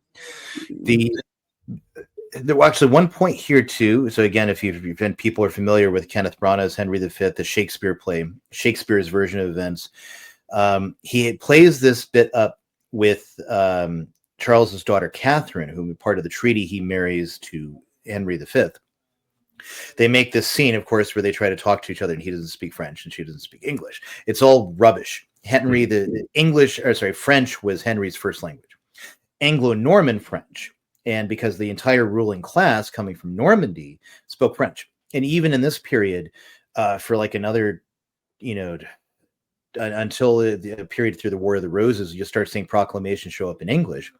There actually one point here too. So again, if people are familiar with Kenneth Branagh's Henry V, the Shakespeare play, Shakespeare's version of events, he plays this bit up with Charles's daughter Catherine, who part of the treaty he marries to Henry V. They make this scene, of course, where they try to talk to each other, and he doesn't speak French and she doesn't speak English. It's all rubbish. Henry, French was Henry's first language. Anglo-Norman French. And because the entire ruling class coming from Normandy spoke French. And even in this period, for like another, until the period through the War of the Roses, you start seeing proclamations show up in English.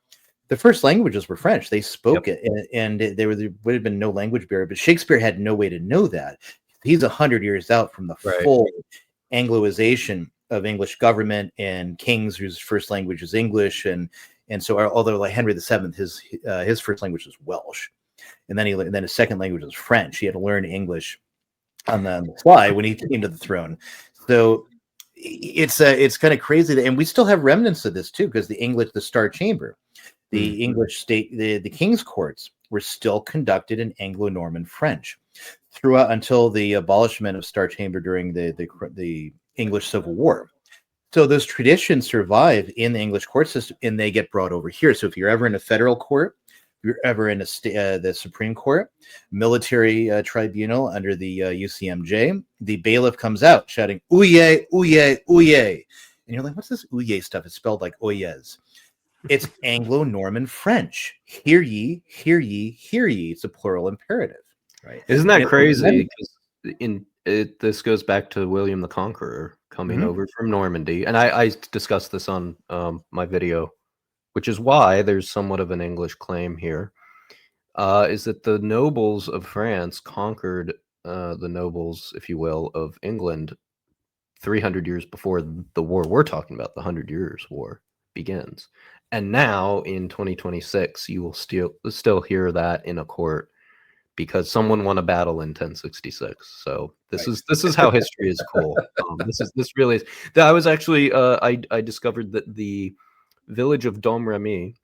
The first languages were French. They spoke it, and there would have been no language barrier. But Shakespeare had no way to know that. He's 100 years out from the full Angloization of English government and kings whose first language is English, and so although like Henry VII, his first language was Welsh, and then his second language was French. He had to learn English on the fly when he came to the throne. So it's kind of crazy, and we still have remnants of this too, because the Star Chamber, the English state, the King's courts were still conducted in Anglo-Norman French throughout until the abolishment of Star Chamber during the English Civil War. So those traditions survive in the English court system, and they get brought over here. So if you're ever in a federal court, if you're ever in the Supreme Court, military tribunal under the UCMJ, the bailiff comes out shouting, "Ouye, ouye, ouye." And you're like, what's this ouye stuff? It's spelled like oyez. It's Anglo-Norman French. Hear ye, hear ye, hear ye. It's a plural imperative, right? Isn't that crazy? This goes back to William the Conqueror coming over from Normandy, and I discussed this on my video, which is why there's somewhat of an English claim here, is that the nobles of France conquered the nobles, if you will, of England 300 years before the war we're talking about, the 100 Years' War, begins. And now in 2026, you will still hear that in a court because someone won a battle in 1066. So this is how history is cool. This really is. I was actually I discovered that the village of Domremy,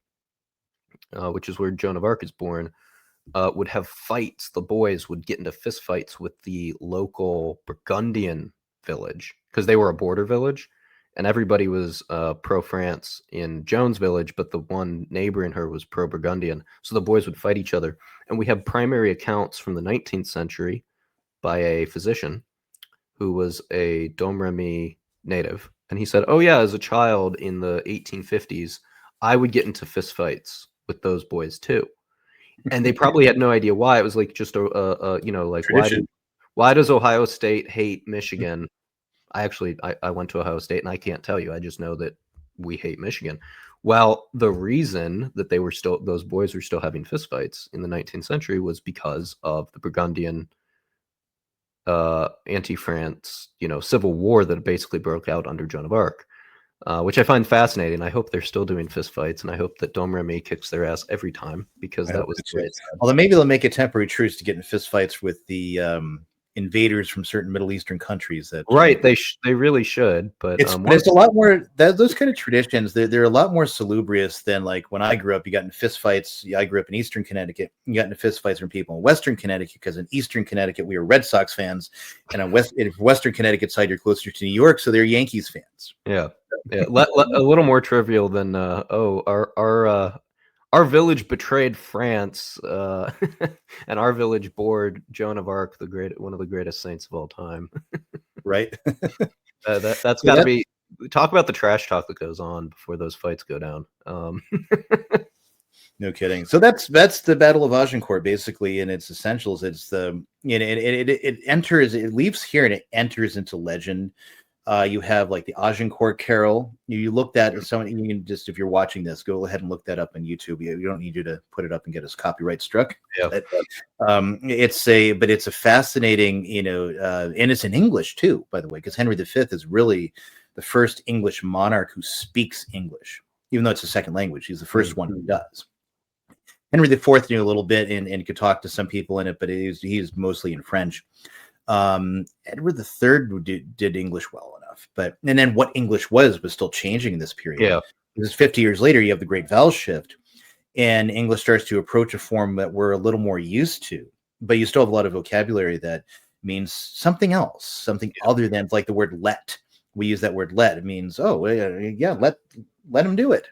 which is where Joan of Arc is born, would have fights. The boys would get into fist fights with the local Burgundian village because they were a border village, and everybody was pro-France in Joan's village, but the one neighbor in her was pro-Burgundian. So the boys would fight each other. And we have primary accounts from the 19th century by a physician who was a Domremy native. And he said, oh yeah, as a child in the 1850s, I would get into fist fights with those boys too. And they probably had no idea why. It was like just like why does Ohio State hate Michigan? I went to Ohio State, and I can't tell you. I just know that we hate Michigan. Well, the reason that those boys were still having fistfights in the 19th century was because of the Burgundian anti-France, civil war that basically broke out under Joan of Arc, which I find fascinating. I hope they're still doing fistfights, and I hope that Domremy kicks their ass every time because that was great. Although maybe they'll make a temporary truce to get in fistfights with the invaders from certain Middle Eastern countries. They really should, but it's a lot more those kind of traditions. They're a lot more salubrious than like when I grew up. You got in fistfights. I grew up in Eastern Connecticut. You got in fistfights from people in Western Connecticut because in Eastern Connecticut we were Red Sox fans, and on Western Connecticut side you're closer to New York, so they're Yankees fans. Yeah. A little more trivial than our village betrayed France, and our village bored Joan of Arc, one of the greatest saints of all time. Right. That's got to be talk about the trash talk that goes on before those fights go down. No kidding. So that's the Battle of Agincourt, basically, in its essentials. It's the it leaves here and it enters into legend. You have like the Agincourt Carol. You look that someone, you can just, if you're watching this, go ahead and look that up on YouTube. You don't need you to put it up and get us copyright struck. Yeah. But, it's a fascinating, and it's in English too, by the way, because Henry V is really the first English monarch who speaks English, even though it's a second language. He's the first one who does. Henry IV knew a little bit and could talk to some people in it, but he's mostly in French. Edward III did English well enough, and then what English was still changing in this period. Yeah, because 50 years later, you have the Great Vowel Shift, and English starts to approach a form that we're a little more used to, but you still have a lot of vocabulary that means something else, something other than like the word "let." We use that word "let." It means, let him do it.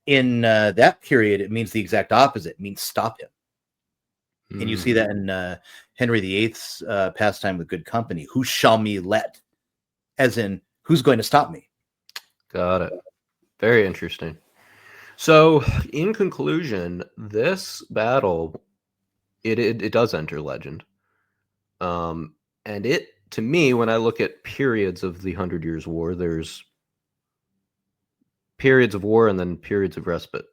In that period, it means the exact opposite. It means stop him. And you see that in Henry VIII's pastime with good company. Who shall me let? As in, who's going to stop me? Got it. Very interesting. So, in conclusion, this battle, it does enter legend. And it, to me, when I look at periods of the 100 Years' War, there's periods of war and then periods of respite.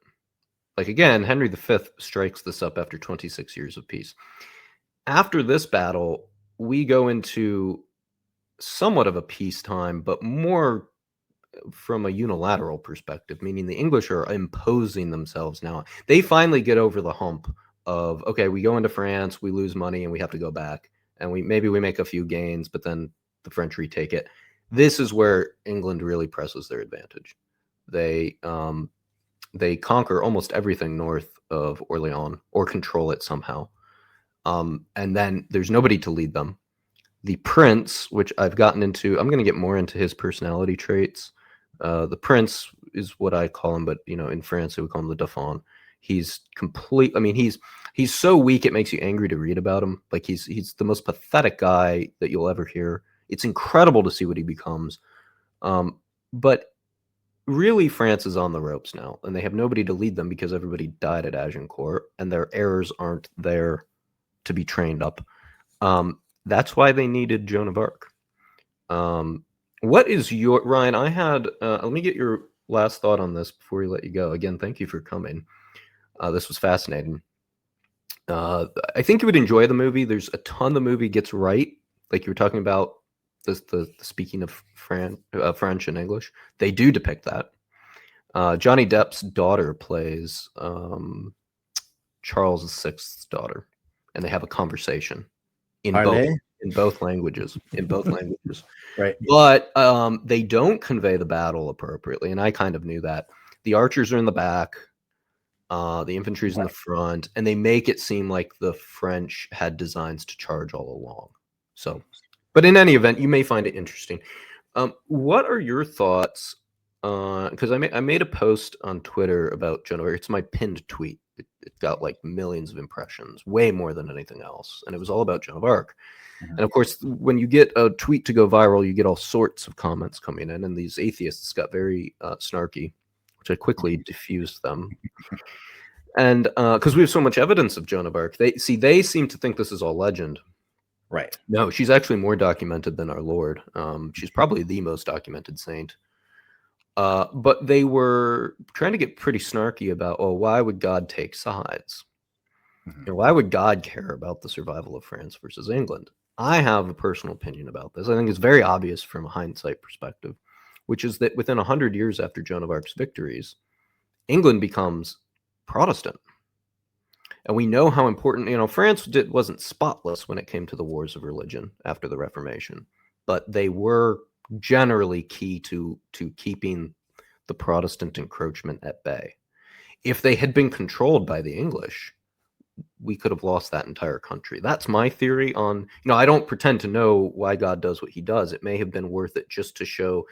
Like, again, Henry V strikes this up after 26 years of peace. After this battle, we go into somewhat of a peacetime, but more from a unilateral perspective, meaning the English are imposing themselves now. They finally get over the hump of, okay, we go into France, we lose money, and we have to go back. And we make a few gains, but then the French retake it. This is where England really presses their advantage. They conquer almost everything north of Orleans or control it somehow. And then there's nobody to lead them. The prince, which I've gotten into, I'm going to get more into his personality traits. The prince is what I call him, but in France they would call him the Dauphin. He's complete. I mean, he's so weak it makes you angry to read about him. Like he's the most pathetic guy that you'll ever hear. It's incredible to see what he becomes. But really, France is on the ropes now, and they have nobody to lead them because everybody died at Agincourt, and their heirs aren't there to be trained up. That's why they needed Joan of Arc. What is your, Ryan? I had. Let me get your last thought on this before we let you go. Again, thank you for coming. This was fascinating. I think you would enjoy the movie. There's a ton the movie gets right, like you were talking about. The speaking of French and English, they do depict that. Johnny Depp's daughter plays Charles VI's daughter, and they have a conversation in both languages. Right. But they don't convey the battle appropriately, and I kind of knew that. The archers are in the back, the infantry's in the front, and they make it seem like the French had designs to charge all along. So. But in any event, you may find it interesting. What are your thoughts? Because I made a post on Twitter about Joan of Arc. It's my pinned tweet. It got like millions of impressions, way more than anything else. And it was all about Joan of Arc. Mm-hmm. And of course, when you get a tweet to go viral, you get all sorts of comments coming in. And these atheists got very snarky, which I quickly diffused them. And because we have so much evidence of Joan of Arc, they seem to think this is all legend. Right. No, she's actually more documented than our Lord. She's probably the most documented saint. But they were trying to get pretty snarky about, why would God take sides? Mm-hmm. Why would God care about the survival of France versus England? I have a personal opinion about this. I think it's very obvious from a hindsight perspective, which is that within 100 years after Joan of Arc's victories, England becomes Protestant. And we know how important, France wasn't spotless when it came to the wars of religion after the Reformation, but they were generally key to keeping the Protestant encroachment at bay. If they had been controlled by the English, we could have lost that entire country. That's my theory on, I don't pretend to know why God does what he does. It may have been worth it just to show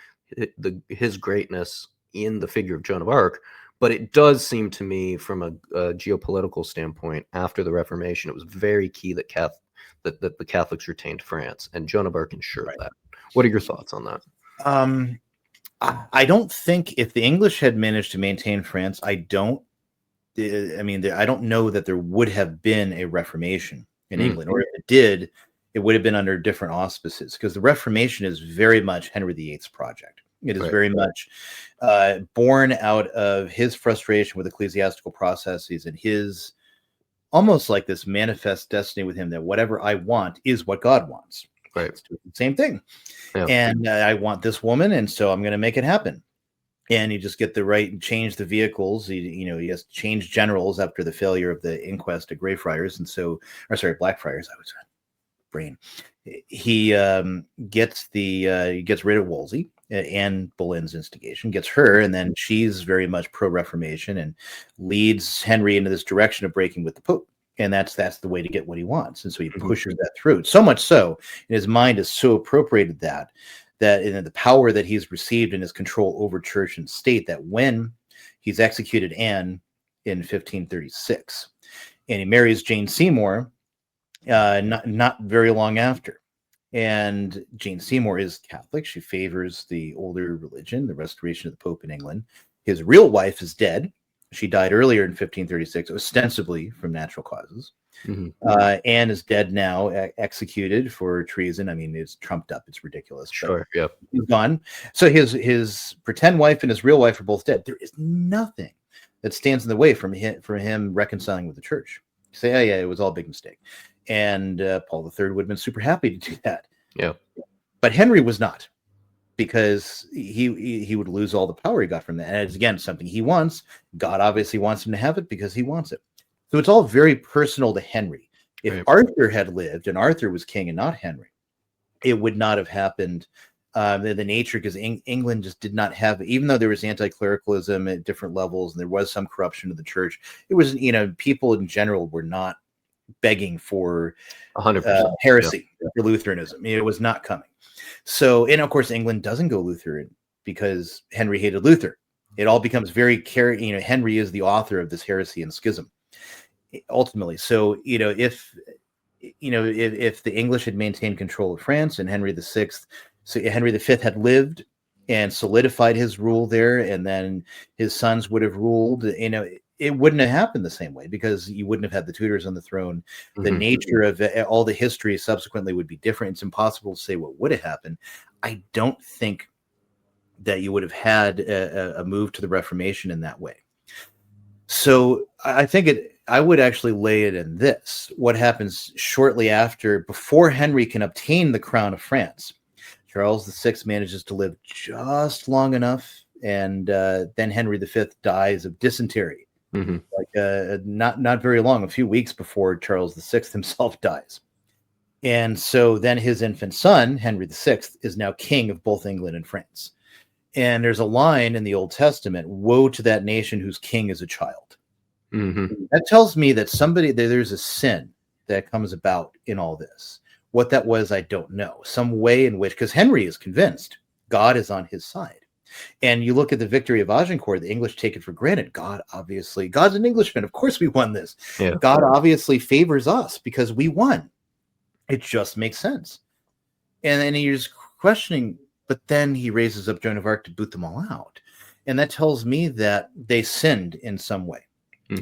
his greatness in the figure of Joan of Arc. But it does seem to me, from a geopolitical standpoint, after the Reformation, it was very key that the Catholics retained France, and Joan of Arc ensured that. What are your thoughts on that? I don't think if the English had managed to maintain France, I don't know that there would have been a Reformation in England, or if it did, it would have been under different auspices, because the Reformation is very much Henry VIII's project. It is very much born out of his frustration with ecclesiastical processes and his almost like this manifest destiny with him that whatever I want is what God wants. Right. It's the same thing. Yeah. And I want this woman, and so I'm going to make it happen. And you just get the right and change the vehicles. He has to change generals after the failure of the inquest at Blackfriars. I was brain. He gets rid of Wolsey and Boleyn's instigation, gets her, and then she's very much pro-Reformation and leads Henry into this direction of breaking with the Pope. And that's the way to get what he wants. And so he pushes that through. So much so, and his mind is so appropriated that in the power that he's received in his control over church and state, that when he's executed Anne in 1536, and he marries Jane Seymour not very long after. And Jane Seymour is Catholic. She favors the older religion, the restoration of the Pope in England. His real wife is dead. She died earlier in 1536, ostensibly from natural causes. Anne is dead now, executed for treason. I mean, it's trumped up. It's ridiculous. Sure, yeah. He's gone. So his pretend wife and his real wife are both dead. There is nothing that stands in the way for him reconciling with the church. You say, oh yeah, it was all a big mistake. And Paul III would have been super happy to do that. Yeah. But Henry was not, because he would lose all the power he got from that. And it's, again, something he wants. God obviously wants him to have it because he wants it. So it's all very personal to Henry. If Arthur had lived and Arthur was king and not Henry, it would not have happened. The nature, because England just did not have, even though there was anti-clericalism at different levels and there was some corruption of the church, it was, people in general were not begging for 100% heresy for Lutheranism. It was not coming. So, and of course, England doesn't go Lutheran because Henry hated Luther. It all becomes very Henry is the author of this heresy and schism, ultimately. So, if the English had maintained control of France and Henry V had lived and solidified his rule there, and then his sons would have ruled, it wouldn't have happened the same way, because you wouldn't have had the Tudors on the throne. The nature of all the history subsequently would be different. It's impossible to say what would have happened. I don't think that you would have had a move to the Reformation in that way. So I think I would actually lay it in this: what happens shortly after, before Henry can obtain the crown of France. Charles VI manages to live just long enough, and then Henry V dies of dysentery. Not very long, a few weeks before Charles VI himself dies. And so then his infant son, Henry VI, is now king of both England and France. And there's a line in the Old Testament: woe to that nation whose king is a child. That tells me that there's a sin that comes about in all this. What that was, I don't know. Some way in which, because Henry is convinced God is on his side. And you look at the victory of Agincourt, the English take it for granted. God's an Englishman. Of course we won this. Yeah. God obviously favors us because we won. It just makes sense. And then you're just questioning, but then he raises up Joan of Arc to boot them all out. And that tells me that they sinned in some way.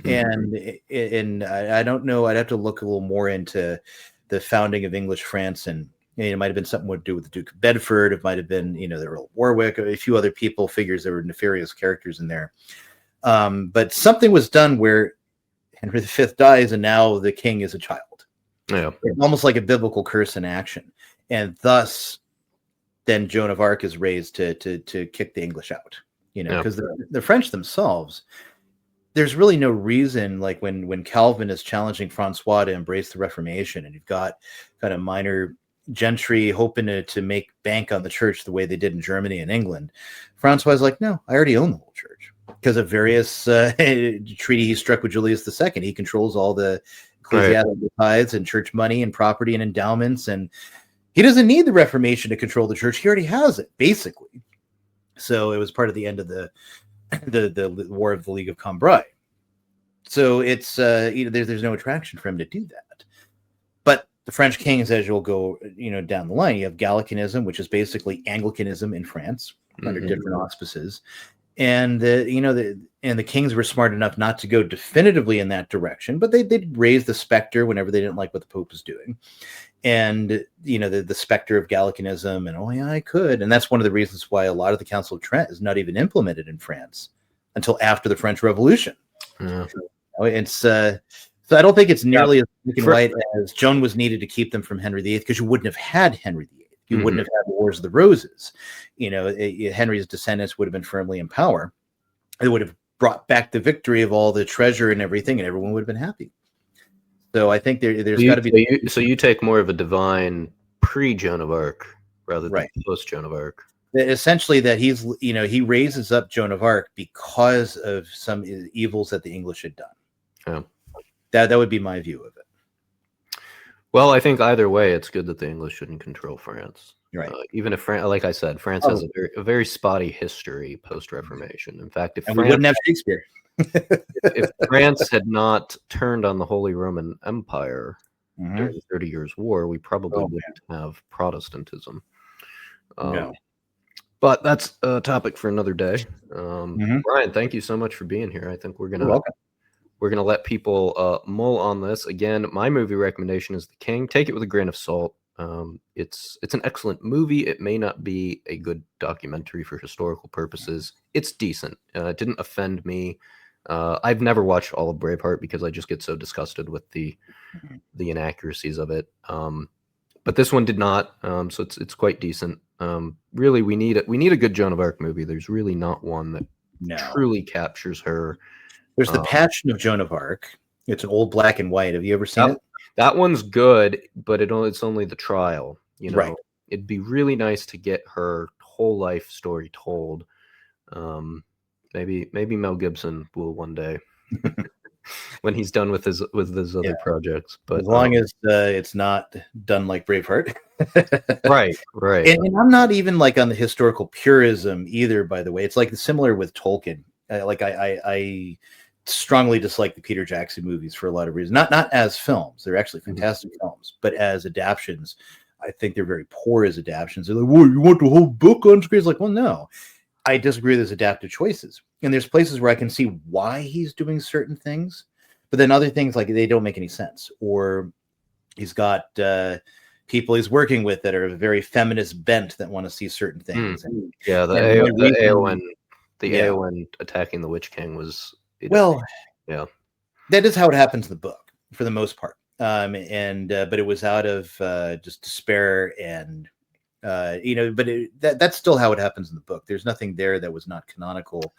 And I don't know. I'd have to look a little more into the founding of English France, and it might have been something to do with the Duke of Bedford. It might have been, the Earl of Warwick, a few other figures that were nefarious characters in there. But something was done where Henry V dies, and now the king is a child. Yeah, it's almost like a biblical curse in action, and thus, then Joan of Arc is raised to kick the English out. Because the French themselves, there's really no reason, like when Calvin is challenging Francois to embrace the Reformation, and you've got kind of minor gentry hoping to make bank on the church the way they did in Germany and England. Francois is like, no, I already own the whole church, because of various treaty he struck with Julius II. He controls all the ecclesiastical tithes and church money and property and endowments, and he doesn't need the Reformation to control the church. He already has it, basically. So it was part of the end of the War of the League of Cambrai. So it's there's no attraction for him to do that. But the French kings, as you'll go, down the line, you have Gallicanism, which is basically Anglicanism in France under different auspices. And the kings were smart enough not to go definitively in that direction, but they'd raise the specter whenever they didn't like what the Pope was doing. And, the specter of Gallicanism and, oh, yeah, I could. And that's one of the reasons why a lot of the Council of Trent is not even implemented in France until after the French Revolution. Yeah. It's so I don't think it's nearly as black and white as Joan was needed to keep them from Henry VIII, because you wouldn't have had Henry VIII. You wouldn't have had the Wars of the Roses. Henry's descendants would have been firmly in power. It would have brought back the victory of all the treasure and everything, and everyone would have been happy. So I think there's got to be. So you take more of a divine pre-Joan of Arc rather than post-Joan of Arc. Essentially, that he raises up Joan of Arc because of some evils that the English had done. Yeah. That would be my view of it. Well, I think either way, it's good that the English shouldn't control France. Right. Even if France, like I said, France has a very spotty history post-Reformation. In fact, we wouldn't have Shakespeare. if France had not turned on the Holy Roman Empire during the 30 Years' War, we probably wouldn't have Protestantism. No. But that's a topic for another day. Brian, thank you so much for being here. I think we're gonna let people mull on this. Again, my movie recommendation is The King. Take it with a grain of salt. It's an excellent movie. It may not be a good documentary for historical purposes. It's decent. It didn't offend me. I've never watched all of Braveheart because I just get so disgusted with the inaccuracies of it. But this one did not. So it's quite decent. Really, we need a good Joan of Arc movie. There's really not one that truly captures her. There's The Passion of Joan of Arc. It's an old black and white. Have you ever seen it? That one's good, but it's only the trial. Right. It'd be really nice to get her whole life story told. Maybe Mel Gibson will one day when he's done with his other projects. But as long as it's not done like Braveheart. right. And I'm not even like on the historical purism either, by the way. It's like similar with Tolkien. I strongly dislike the Peter Jackson movies for a lot of reasons. Not as films; they're actually fantastic films, but as adaptions, I think they're very poor as adaptions. They're like, "Whoa, you want the whole book on screen?" It's like, well, no, I disagree with his adapted choices. And there's places where I can see why he's doing certain things, but then other things like they don't make any sense. Or he's got people he's working with that are very feminist bent that want to see certain things. The Aowen attacking the Witch King was that is how it happens in the book for the most part. But it was out of just despair and but that's still how it happens in the book. There's nothing there that was not canonical,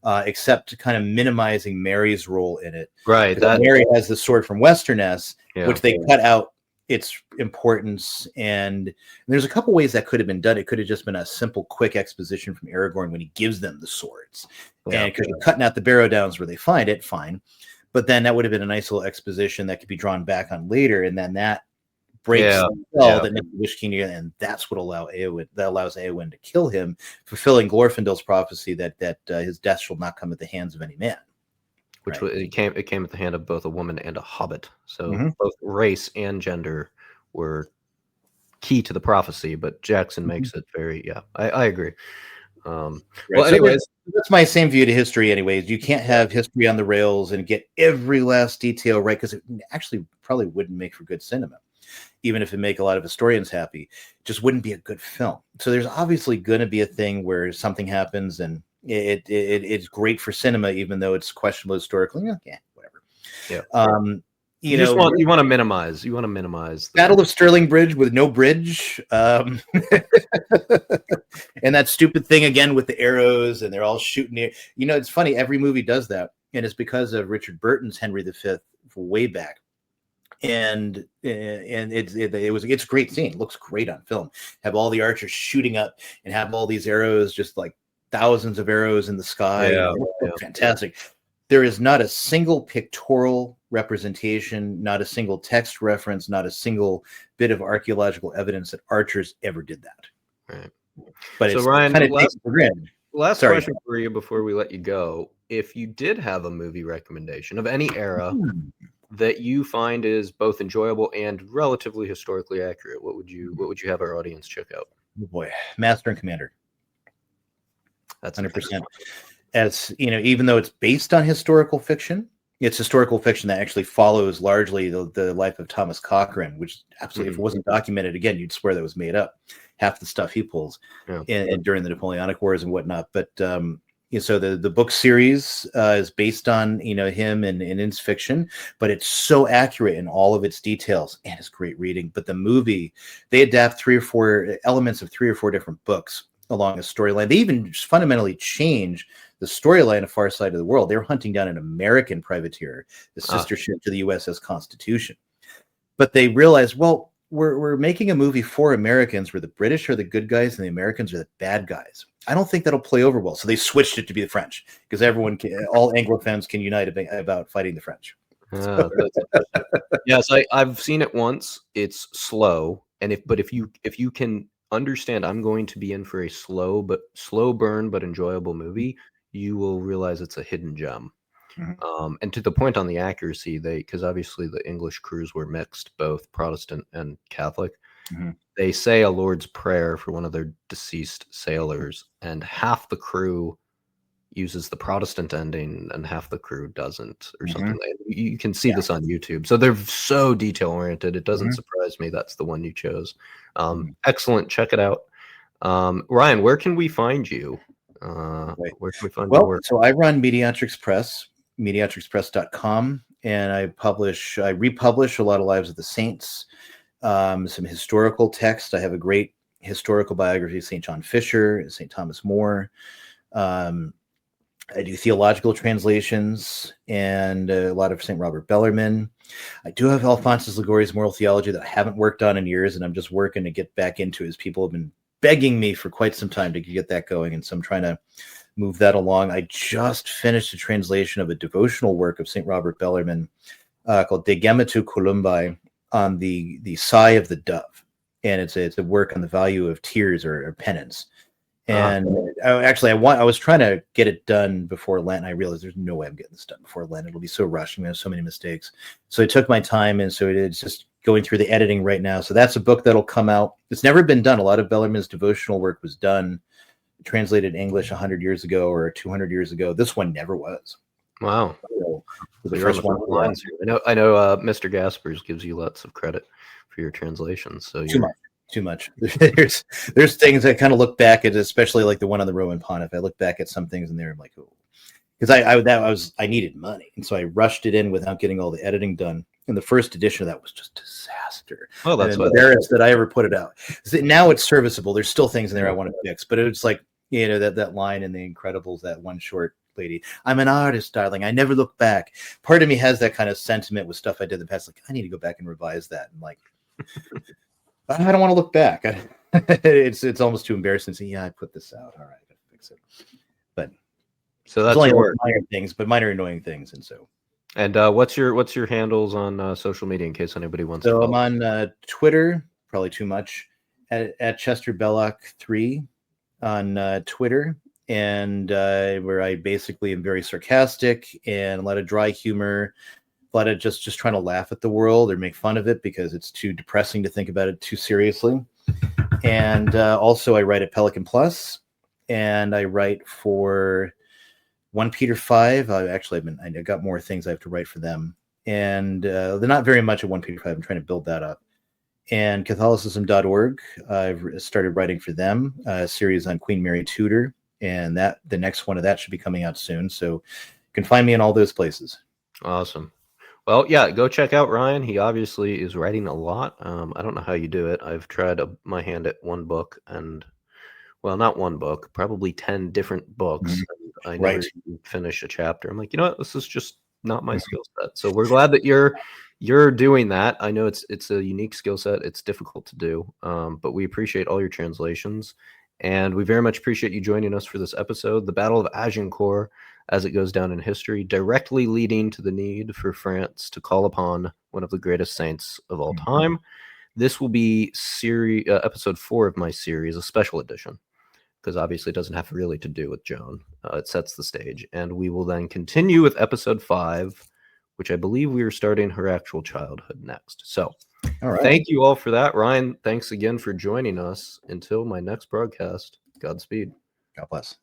except kind of minimizing Mary's role in it. Right. Mary has the sword from Westerness, which they cut out its importance, and there's a couple ways that could have been done. It could have just been a simple, quick exposition from Aragorn when he gives them the swords, and because you're cutting out the Barrow Downs where they find it, fine. But then that would have been a nice little exposition that could be drawn back on later, and then that breaks the spell that makes the Witch King, and that's what allows Eowyn to kill him, fulfilling Glorfindel's prophecy that his death shall not come at the hands of any man. Which it came at the hand of both a woman and a hobbit. So both race and gender were key to the prophecy, but Jackson makes it very, I agree. Well, anyways, that's my same view to history. Anyways, you can't have history on the rails and get every last detail right, because it actually probably wouldn't make for good cinema. Even if it make a lot of historians happy, it just wouldn't be a good film. So there's obviously going to be a thing where something happens and it's great for cinema, even though it's questionable historically. Yeah, whatever. Yeah. You want to minimize. You want to minimize the Battle of Stirling Bridge with no bridge, and that stupid thing again with the arrows, and they're all shooting. It's funny. Every movie does that, and it's because of Richard Burton's Henry V way back. And it's a great scene. It looks great on film. Have all the archers shooting up and have all these arrows, just like thousands of arrows in the sky. Fantastic. There is not a single pictorial representation, not a single text reference, not a single bit of archaeological evidence that archers ever did that. Right. But so it's Ryan, kind of takes for granted. Last question for you before we let you go. If you did have a movie recommendation of any era, that you find is both enjoyable and relatively historically accurate? What would you have our audience check out? Oh boy, Master and Commander. That's 100%. As you know, even though it's based on historical fiction, it's historical fiction that actually follows largely the life of Thomas Cochrane, which absolutely, if it wasn't documented, again, you'd swear that was made up. Half the stuff he pulls during the Napoleonic Wars and whatnot. But so the book series is based on him and his fiction, but it's so accurate in all of its details, and it's great reading. But the movie, they adapt 3 or 4 elements of 3 or 4 different books along a storyline. They even just fundamentally change the storyline of Far Side of the World. They were hunting down an American privateer, the sister ship to the USS Constitution. But they realized, well, we're making a movie for Americans where the British are the good guys and the Americans are the bad guys. I don't think that'll play over well. So they switched it to be the French, because all Anglophones can unite about fighting the French. Yes, I've seen it once. It's slow, and if you can understand, I'm going to be in for a slow burn but enjoyable movie, you will realize it's a hidden gem. And to the point on the accuracy, because obviously the English crews were mixed, both Protestant and Catholic. They say a Lord's Prayer for one of their deceased sailors, and half the crew uses the Protestant ending and half the crew doesn't, or something. You can see this on YouTube. So they're so detail oriented. It doesn't surprise me that's the one you chose. Excellent. Check it out. Ryan, where can we find you? Where can we find your work? So I run Mediatrix Press, mediatrixpress.com, and I republish a lot of Lives of the Saints, some historical text. I have a great historical biography of St. John Fisher, St. Thomas More. I do theological translations and a lot of St. Robert Bellarmine. I do have Alphonsus Liguori's Moral Theology that I haven't worked on in years, and I'm just working to get back into, as people have been begging me for quite some time to get that going, and so I'm trying to move that along. I just finished a translation of a devotional work of St. Robert Bellarmine called De Gemito Columbae, on the sigh of the dove, and it's a work on the value of tears or penance. And I was trying to get it done before Lent, and I realized there's no way I'm getting this done before Lent. It'll be so rushed. I'm going to have so many mistakes. So I took my time, and so it's just going through the editing right now. So that's a book that'll come out. It's never been done. A lot of Bellarmine's devotional work was done, translated English 100 years ago or 200 years ago. This one never was. Wow. So the first one. I know Mr. Gaspers gives you lots of credit for your translations. So Too much. There's things I kind of look back at, especially like the one on the Roman Pontiff. I look back at some things in there, I'm like, oh, because I needed money, and so I rushed it in without getting all the editing done. And the first edition of that was just disaster. Well, that's what embarrassed that I ever put it out. Now it's serviceable. There's still things in there I want to fix, but it's like, that line in The Incredibles, that one short lady, I'm an artist, darling, I never look back. Part of me has that kind of sentiment with stuff I did in the past, like, I need to go back and revise that, and like, I don't want to look back. It's almost too embarrassing to say, I put this out. All right, I gotta fix it. But so that's only minor things, but minor annoying things. And so, what's your handles on social media in case anybody wants to follow? So I'm on Twitter, probably too much, at Chester Belloc 3 on Twitter, and where I basically am very sarcastic and a lot of dry humor. A lot of just trying to laugh at the world or make fun of it because it's too depressing to think about it too seriously. And also I write at Pelican Plus, and I write for 1 Peter 5. I got more things I have to write for them. And they're not very much at 1 Peter 5. I'm trying to build that up. And Catholicism.org, I've started writing for them, a series on Queen Mary Tudor. And the next one of that should be coming out soon. So you can find me in all those places. Awesome. Well, yeah, go check out Ryan. He obviously is writing a lot. I don't know how you do it. I've tried my hand at one book, and not one book, probably 10 different books. I never finish a chapter. I'm like, this is just not my skill set. So we're glad that you're doing that. I know it's a unique skill set. It's difficult to do, but we appreciate all your translations, and we very much appreciate you joining us for this episode, the Battle of Agincourt, as it goes down in history, directly leading to the need for France to call upon one of the greatest saints of all time. This will be episode 4 of my series, a special edition, because obviously it doesn't have really to do with Joan. It sets the stage. And we will then continue with episode 5, which I believe we are starting her actual childhood next. So All right. thank you all for that. Ryan, thanks again for joining us. Until my next broadcast, Godspeed. God bless.